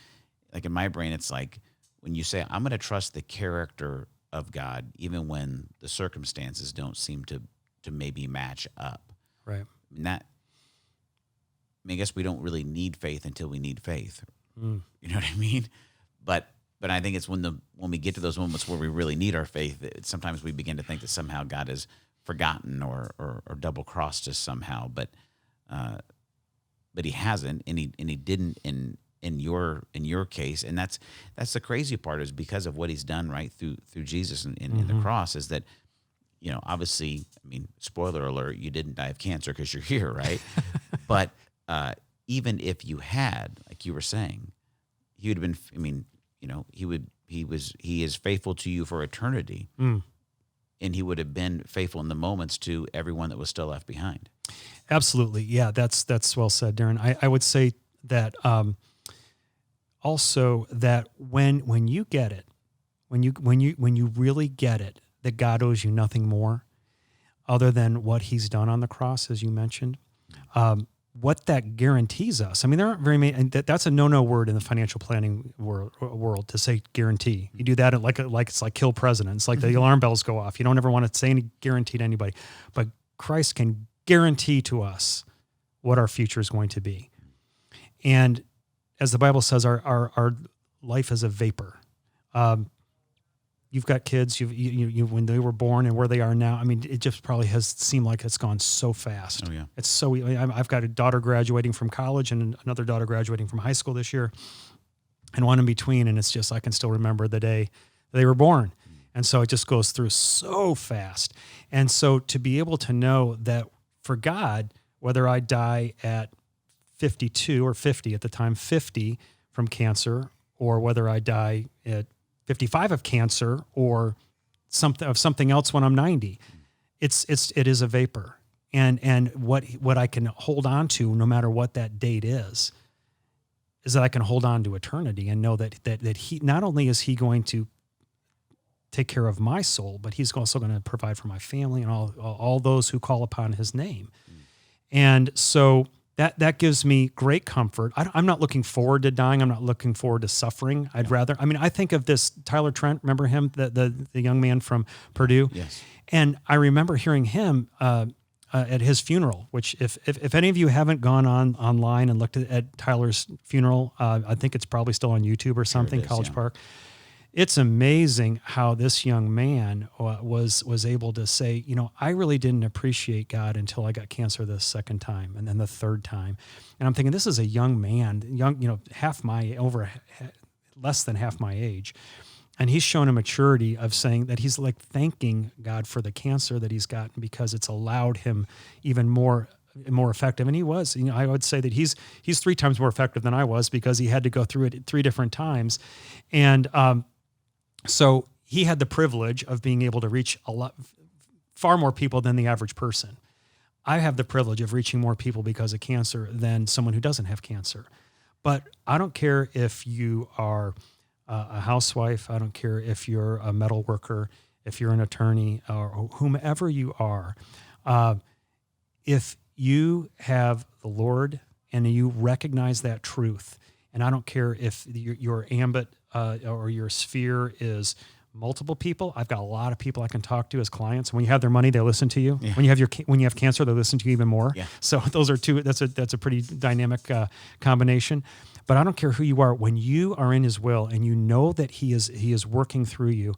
like in my brain, it's like when you say, "I'm going to trust the character of God, even when the circumstances don't seem to maybe match up." Right. I guess we don't really need faith until we need faith. You know what I mean? But I think it's when we get to those moments where we really need our faith, sometimes we begin to think that somehow God has forgotten or double crossed us somehow. But he hasn't, and he didn't in your case, and that's the crazy part, is because of what he's done right through Jesus in the cross, is that, obviously, spoiler alert, you didn't die of cancer because you're here, right? But even if you had, like you were saying, he would have been, I mean, he is faithful to you for eternity. And he would have been faithful in the moments to everyone that was still left behind. Absolutely. Yeah, that's well said, Daron. I would say that also that when you get it, when you really get it, that God owes you nothing more other than what he's done on the cross, as you mentioned, what that guarantees us. I mean, there aren't very many, and that's a no word in the financial planning world to say guarantee. You do that it's like kill presidents, like the alarm bells go off. You don't ever want to say any guarantee to anybody, but Christ can guarantee to us what our future is going to be. And as the Bible says, our life is a vapor. You've got kids, you when they were born and where they are now. I mean, it just probably has seemed like it's gone so fast. Oh, yeah. It's so, I've got a daughter graduating from college and another daughter graduating from high school this year and one in between. And it's just, I can still remember the day they were born. And so it just goes through so fast. And so to be able to know that for God, whether I die at 52 or 50 at the time, 50 from cancer, or whether I die at 55 of cancer or something else when I'm 90, it is a vapor. And what I can hold on to, no matter what that date is that I can hold on to eternity and know that he, not only is he going to take care of my soul, but he's also going to provide for my family and all those who call upon his name. And so that gives me great comfort. I'm not looking forward to dying. I'm not looking forward to suffering. I think of this Tyler Trent, remember him, the young man from Purdue? Yes. And I remember hearing him at his funeral, which if any of you haven't gone online and looked at Tyler's funeral, I think it's probably still on YouTube or something, College Park. It's amazing how this young man was able to say, I really didn't appreciate God until I got cancer the second time and then the third time. And I'm thinking, this is a young man, less than half my age. And he's shown a maturity of saying that he's like thanking God for the cancer that he's gotten because it's allowed him even more effective. And he was, I would say that he's 3 times more effective than I was because he had to go through it 3 different times. And, so he had the privilege of being able to reach far more people than the average person. I have the privilege of reaching more people because of cancer than someone who doesn't have cancer. But I don't care if you are a housewife. I don't care if you're a metal worker, if you're an attorney, or whomever you are. If you have the Lord and you recognize that truth, and I don't care if your ambit or your sphere is multiple people. I've got a lot of people I can talk to as clients. When you have their money, they listen to you. Yeah. When you have cancer, they listen to you even more. Yeah. So those are two. That's a pretty dynamic combination. But I don't care who you are. When you are in His will and you know that He is working through you,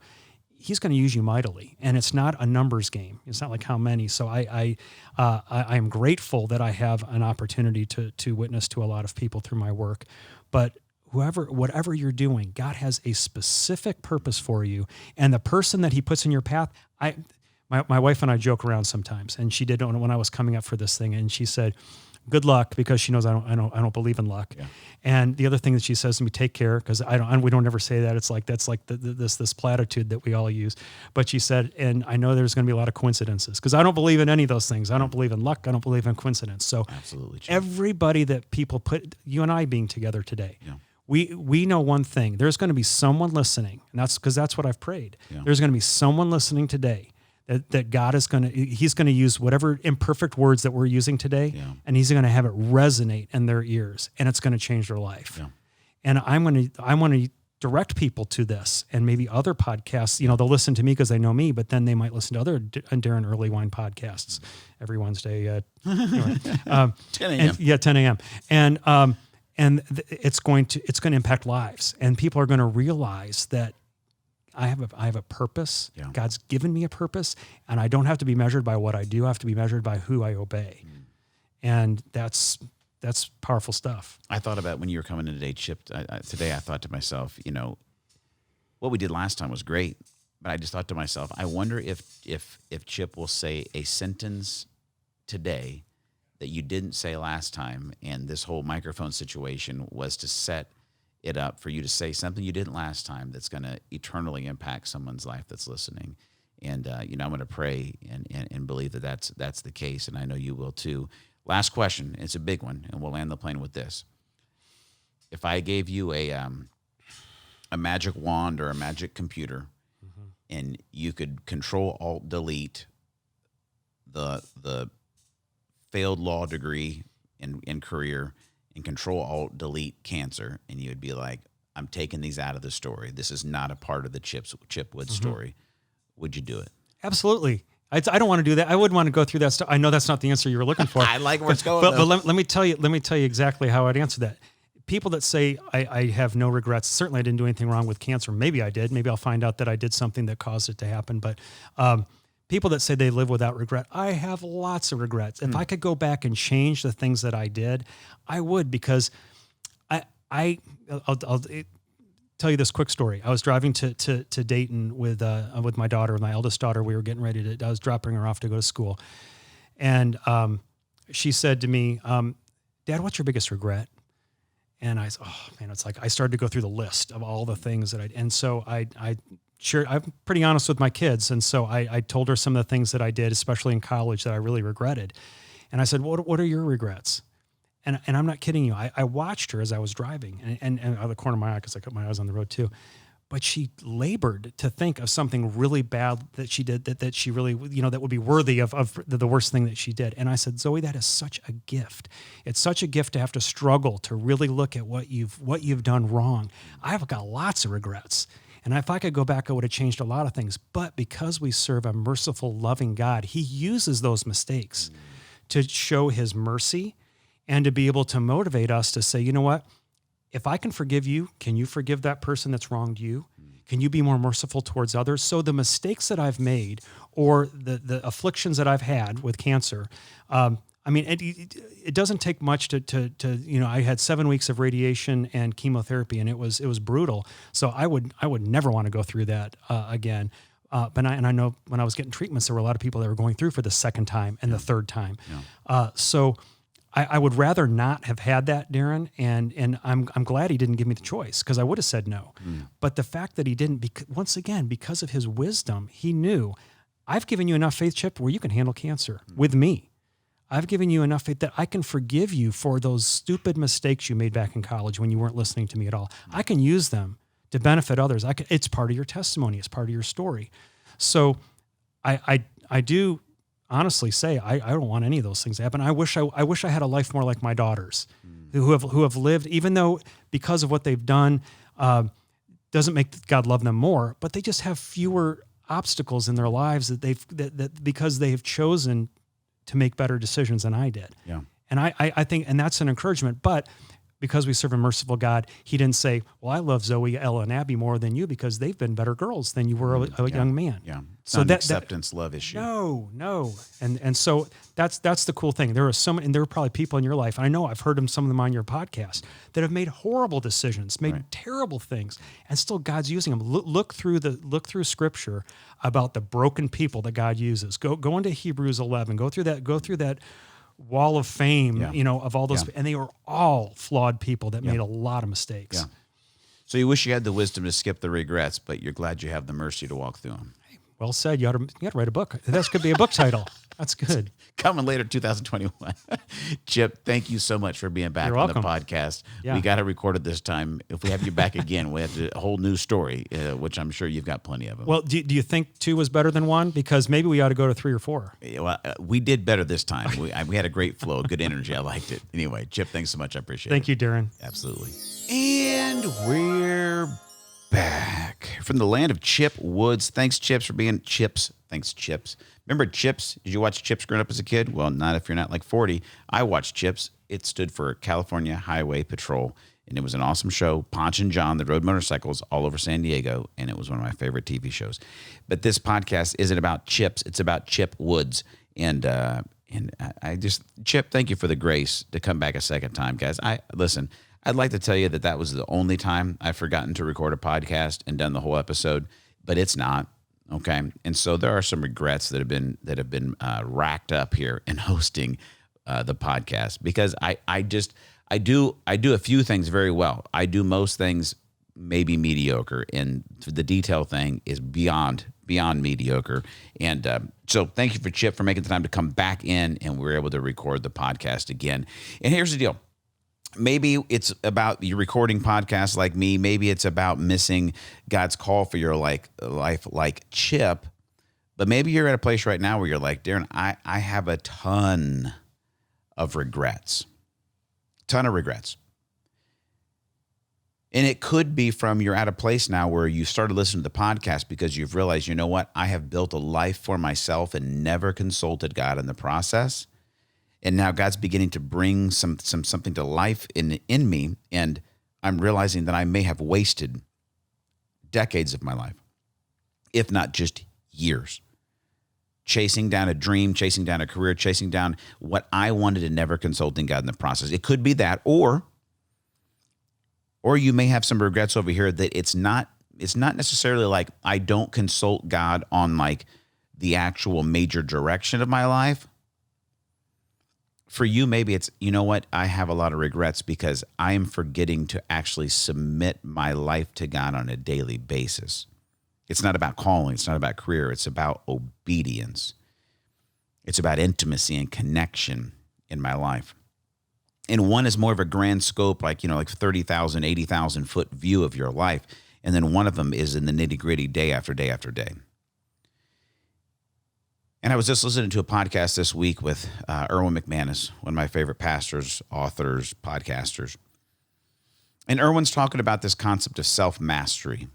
He's going to use you mightily. And it's not a numbers game. It's not like how many. So I am grateful that I have an opportunity to witness to a lot of people through my work. But whatever you're doing, God has a specific purpose for you. And the person that He puts in your path, my wife and I joke around sometimes, and she did when I was coming up for this thing, and she said, "Good luck," because she knows I don't believe in luck. Yeah. And the other thing that she says to me, "Take care," because we don't ever say that. It's like that's like this platitude that we all use. But she said, and I know there's going to be a lot of coincidences because I don't believe in any of those things. I don't believe in luck. I don't believe in coincidence. So absolutely true. Everybody that people put, you and I being together today. Yeah. We know one thing. There's going to be someone listening, and that's because that's what I've prayed. Yeah. There's going to be someone listening today that God is He's going to use whatever imperfect words that we're using today, yeah, and He's going to have it resonate in their ears, and it's going to change their life. Yeah. And I want to direct people to this, and maybe other podcasts. They'll listen to me because they know me, but then they might listen to other Daron Earlewine podcasts every Wednesday at 10 a.m. 10 a.m. And it's going to impact lives, and people are going to realize that I have a purpose. Yeah. God's given me a purpose, and I don't have to be measured by what I do. I have to be measured by who I obey, and that's powerful stuff. I thought about when you were coming in today, Chip. Today, I thought to myself, what we did last time was great, but I just thought to myself, I wonder if Chip will say a sentence today that you didn't say last time, and this whole microphone situation was to set it up for you to say something you didn't last time that's going to eternally impact someone's life that's listening. And, I'm going to pray and believe that that's the case, and I know you will too. Last question. It's a big one, and we'll land the plane with this. If I gave you a magic wand or a magic computer, and you could Control-Alt-Delete the failed law degree in career and Control-Alt-Delete cancer, and you would be like, I'm taking these out of the story. This is not a part of the Chip Woods story. Would you do it? Absolutely. I don't want to do that. I wouldn't want to go through that stuff. I know that's not the answer you were looking for. I like where it's going. But let me tell you exactly how I'd answer that. People that say I have no regrets, certainly I didn't do anything wrong with cancer. Maybe I did. Maybe I'll find out that I did something that caused it to happen. But people that say they live without regret, I have lots of regrets. If I could go back and change the things that I did, I would, because I'll tell you this quick story. I was driving to Dayton with my daughter, my eldest daughter. We were getting ready I was dropping her off to go to school. And she said to me, Dad, what's your biggest regret? And I said, oh man, it's like I started to go through the list of all the things that and so I'm pretty honest with my kids. And so I told her some of the things that I did, especially in college, that I really regretted. And I said, what are your regrets? And I'm not kidding you. I watched her as I was driving and out of the corner of my eye, because I got my eyes on the road too. But she labored to think of something really bad that she did that she really, that would be worthy of the worst thing that she did. And I said, Zoe, that is such a gift. It's such a gift to have to struggle to really look at what you've done wrong. I've got lots of regrets. And if I could go back, I would have changed a lot of things. But because we serve a merciful, loving God, he uses those mistakes to show his mercy and to be able to motivate us to say, you know what? If I can forgive you, can you forgive that person that's wronged you? Can you be more merciful towards others? So the mistakes that I've made or the afflictions that I've had with cancer, it doesn't take much to I had 7 weeks of radiation and chemotherapy, and it was brutal. So I would never want to go through that again. But I know when I was getting treatments, there were a lot of people that were going through for the second time and the third time. Yeah. So I would rather not have had that, Daron, and I'm glad he didn't give me the choice, because I would have said no. But the fact that he didn't, once again, because of his wisdom, he knew, I've given you enough faith, Chip, where you can handle cancer with me. I've given you enough faith that I can forgive you for those stupid mistakes you made back in college when you weren't listening to me at all. I can use them to benefit others. It's part of your testimony. It's part of your story. So I do honestly say I don't want any of those things to happen. I wish I had a life more like my daughters, who have lived, even though because of what they've done, doesn't make God love them more, but they just have fewer obstacles in their lives that because they have chosen to make better decisions than I did. Yeah. And I think, and that's an encouragement, but because we serve a merciful God, he didn't say, well, I love Zoe, Ella, and Abby more than you because they've been better girls than you were a young man. Yeah. It's not an acceptance love issue. No. And so that's the cool thing. There are and there are probably people in your life, and I know I've heard some of them on your podcast, that have made horrible decisions, made terrible things, and still God's using them. Look through Scripture about the broken people that God uses. Go into Hebrews 11. Go through that wall of fame, of all those, and they were all flawed people that made a lot of mistakes. Yeah. So you wish you had the wisdom to skip the regrets, but you're glad you have the mercy to walk through them. Hey, well said. You got to write a book. That could be a book title. That's good. Coming later, 2021. Chip, thank you so much for being back on the podcast. Yeah. We got to record it this time. If we have you back again, we have a whole new story, which I'm sure you've got plenty of them. Well, do you think 2 was better than 1? Because maybe we ought to go to 3 or 4. Well, we did better this time. We had a great flow, good energy. I liked it. Anyway, Chip, thanks so much. I appreciate it. Thank you, Daron. Absolutely. And we're back from the land of Chip Woods. Thanks, Chips, for being Chips. Thanks, Chips. Remember Chips? Did you watch Chips growing up as a kid? Well, not if you're not like 40. I watched Chips. It stood for California Highway Patrol, and it was an awesome show. Ponch and John, they rode motorcycles all over San Diego, and it was one of my favorite TV shows. But this podcast isn't about Chips. It's about Chip Woods. And I just, Chip, thank you for the grace to come back a second time, guys. Listen, I'd like to tell you that was the only time I've forgotten to record a podcast and done the whole episode, but it's not. Okay. And so there are some regrets that have been racked up here in hosting the podcast, because I do a few things very well. I do most things maybe mediocre, and the detail thing is beyond mediocre. And so thank you for Chip for making the time to come back in, and we were able to record the podcast again. And here's the deal. Maybe it's about you recording podcasts like me. Maybe it's about missing God's call for your life like Chip. But maybe you're at a place right now where you're like, Daron, I have a ton of regrets. Ton of regrets. And it could be from you're at a place now where you started listening to the podcast because you've realized, you know what, I have built a life for myself and never consulted God in the process. And now God's beginning to bring something to life in me. And I'm realizing that I may have wasted decades of my life, if not just years, chasing down a dream, chasing down a career, chasing down what I wanted and never consulting God in the process. It could be that, or you may have some regrets over here that it's not necessarily like I don't consult God on like the actual major direction of my life. For you, maybe it's, you know what, I have a lot of regrets because I am forgetting to actually submit my life to God on a daily basis. It's not about calling. It's not about career. It's about obedience. It's about intimacy and connection in my life. And one is more of a grand scope, like 30,000, 80,000 foot view of your life. And then one of them is in the nitty gritty, day after day after day. And I was just listening to a podcast this week with Erwin McManus, one of my favorite pastors, authors, podcasters. And Erwin's talking about this concept of self-mastery.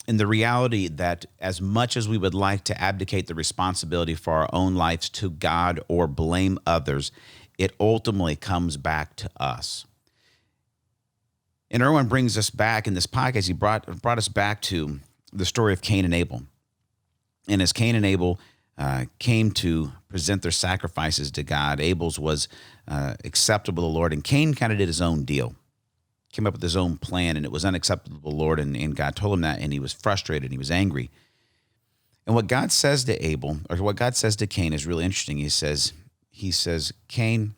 And the reality that as much as we would like to abdicate the responsibility for our own lives to God or blame others, it ultimately comes back to us. And Erwin brings us back in this podcast. He brought us back to the story of Cain and Abel. And as Cain and Abel came to present their sacrifices to God, Abel's was acceptable to the Lord. And Cain kind of did his own deal, came up with his own plan, and it was unacceptable to the Lord. And God told him that, and he was frustrated, and he was angry. And what God says to Abel, or what God says to Cain, is really interesting. He says, Cain,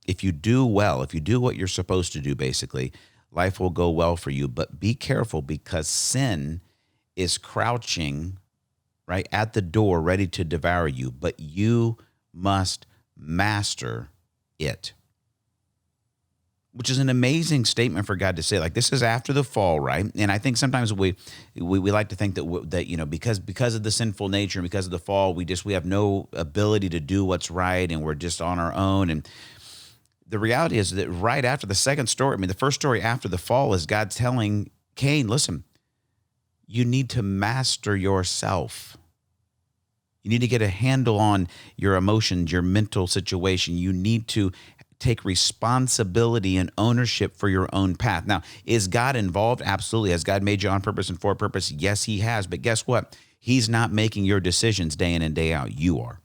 if you do well, if you do what you're supposed to do, basically, life will go well for you. But be careful, because sin is crouching right at the door, ready to devour you, but you must master it. Which is an amazing statement for God to say. Like, this is after the fall, right? And I think sometimes we like to think that because of the sinful nature and because of the fall, we have no ability to do what's right, and we're just on our own. And the reality is that right after the second story, the first story after the fall is God telling Cain, listen, you need to master yourself. You need to get a handle on your emotions, your mental situation. You need to take responsibility and ownership for your own path. Now, is God involved? Absolutely. Has God made you on purpose and for a purpose? Yes, he has. But guess what? He's not making your decisions day in and day out. You are.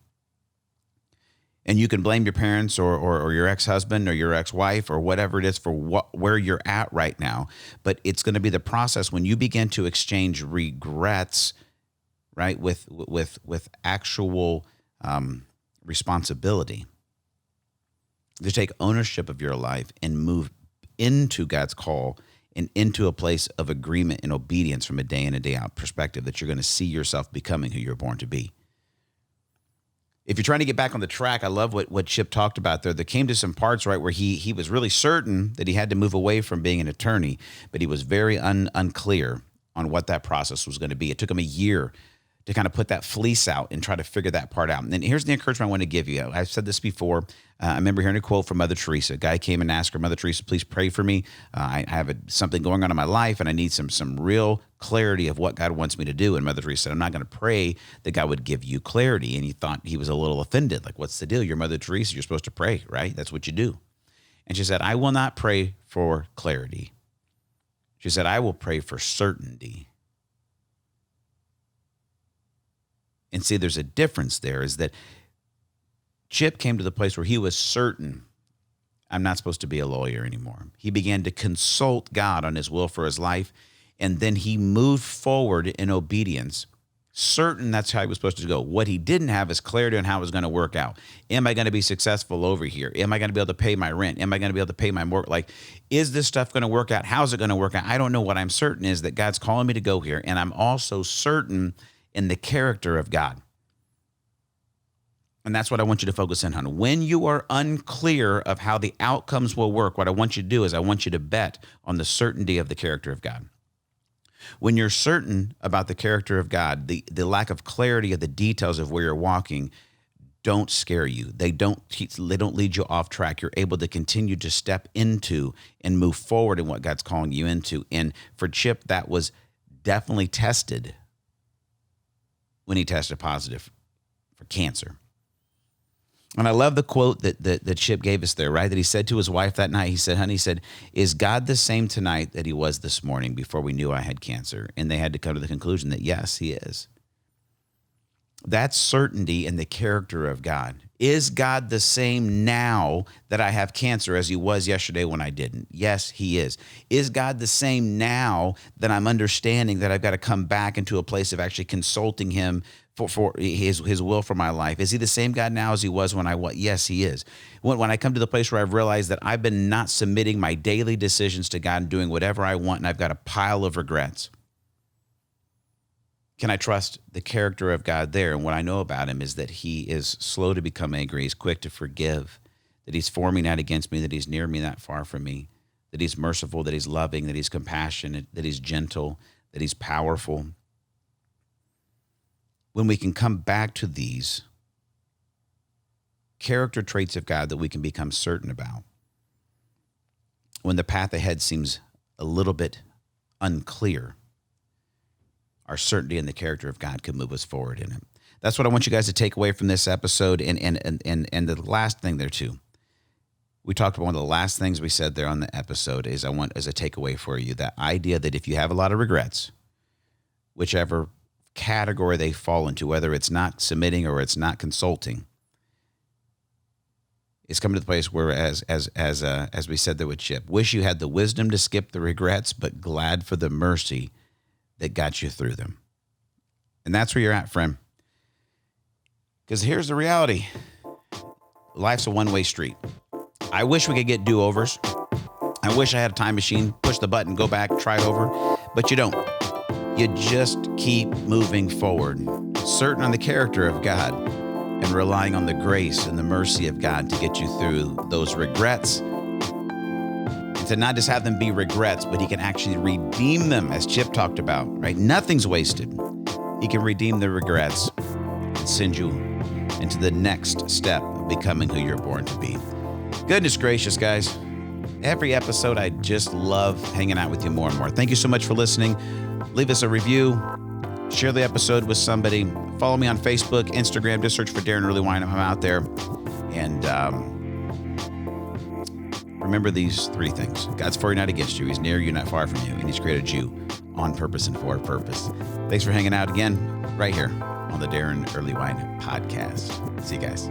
And you can blame your parents or your ex-husband or your ex-wife or whatever it is for where you're at right now. But it's going to be the process when you begin to exchange regrets, right, with actual responsibility, to take ownership of your life and move into God's call and into a place of agreement and obedience from a day in and day out perspective, that you're going to see yourself becoming who you're born to be. If you're trying to get back on the track, I love what Chip talked about there. There came to some parts, right, where he was really certain that he had to move away from being an attorney, but he was very unclear on what that process was going to be. It took him a year to kind of put that fleece out and try to figure that part out. And here's the encouragement I want to give you. I've said this before. I remember hearing a quote from Mother Teresa. A guy came and asked her, Mother Teresa, please pray for me. I have something going on in my life, and I need some real clarity of what God wants me to do. And Mother Teresa said, I'm not going to pray that God would give you clarity. And he thought, he was a little offended. Like, what's the deal? You're Mother Teresa. You're supposed to pray, right? That's what you do. And she said, I will not pray for clarity. She said, I will pray for certainty. And see, there's a difference there, is that Chip came to the place where he was certain, I'm not supposed to be a lawyer anymore. He began to consult God on his will for his life, and then he moved forward in obedience Certain that's how he was supposed to go. What he didn't have is clarity on how it was going to work out. Am I going to be successful over here? Am I going to be able to pay my rent? Am I going to be able to pay my mortgage? Like, is this stuff going to work out? How's it going to work out? I don't know. What I'm certain is that God's calling me to go here. And I'm also certain in the character of God. And that's what I want you to focus in on. When you are unclear of how the outcomes will work, what I want you to do is I want you to bet on the certainty of the character of God. When you're certain about the character of God, the lack of clarity of the details of where you're walking don't scare you. They don't lead you off track. You're able to continue to step into and move forward in what God's calling you into. And for Chip, that was definitely tested when he tested positive for cancer. And I love the quote that Chip gave us there, right? That he said to his wife that night, he said, honey, he said, is God the same tonight that he was this morning before we knew I had cancer? And they had to come to the conclusion that yes, he is. That's certainty in the character of God. Is God the same now that I have cancer as he was yesterday when I didn't? Yes, he is. Is God the same now that I'm understanding that I've got to come back into a place of actually consulting him for his will for my life? Is he the same God now as he was when I was? Yes, he is. When I come to the place where I've realized that I've been not submitting my daily decisions to God and doing whatever I want, and I've got a pile of regrets, can I trust the character of God there? And what I know about him is that he is slow to become angry. He's quick to forgive, that he's for me, not against me, that he's near me, not far from me, that he's merciful, that he's loving, that he's compassionate, that he's gentle, that he's powerful. When we can come back to these character traits of God that we can become certain about, when the path ahead seems a little bit unclear, our certainty in the character of God can move us forward in it. That's what I want you guys to take away from this episode. And the last thing there too, we talked about one of the last things we said there on the episode is I want as a takeaway for you, that idea that if you have a lot of regrets, whichever category they fall into, whether it's not submitting or it's not consulting, it's coming to the place where, as we said there with Chip, wish you had the wisdom to skip the regrets, but glad for the mercy that got you through them. And that's where you're at, friend. Because here's the reality. Life's a one-way street. I wish we could get do-overs. I wish I had a time machine, push the button, go back, try it over, but you don't. You just keep moving forward, certain on the character of God and relying on the grace and the mercy of God to get you through those regrets, and to not just have them be regrets, but he can actually redeem them, as Chip talked about, right? Nothing's wasted. He can redeem the regrets and send you into the next step of becoming who you're born to be. Goodness gracious, guys. Every episode, I just love hanging out with you more and more. Thank you so much for listening. Leave us a review. Share the episode with somebody. Follow me on Facebook, Instagram. Just search for Daron Earlewine. I'm out there. And remember these three things. God's for you, not against you. He's near you, not far from you. And he's created you on purpose and for a purpose. Thanks for hanging out again right here on the Daron Earlewine podcast. See you guys.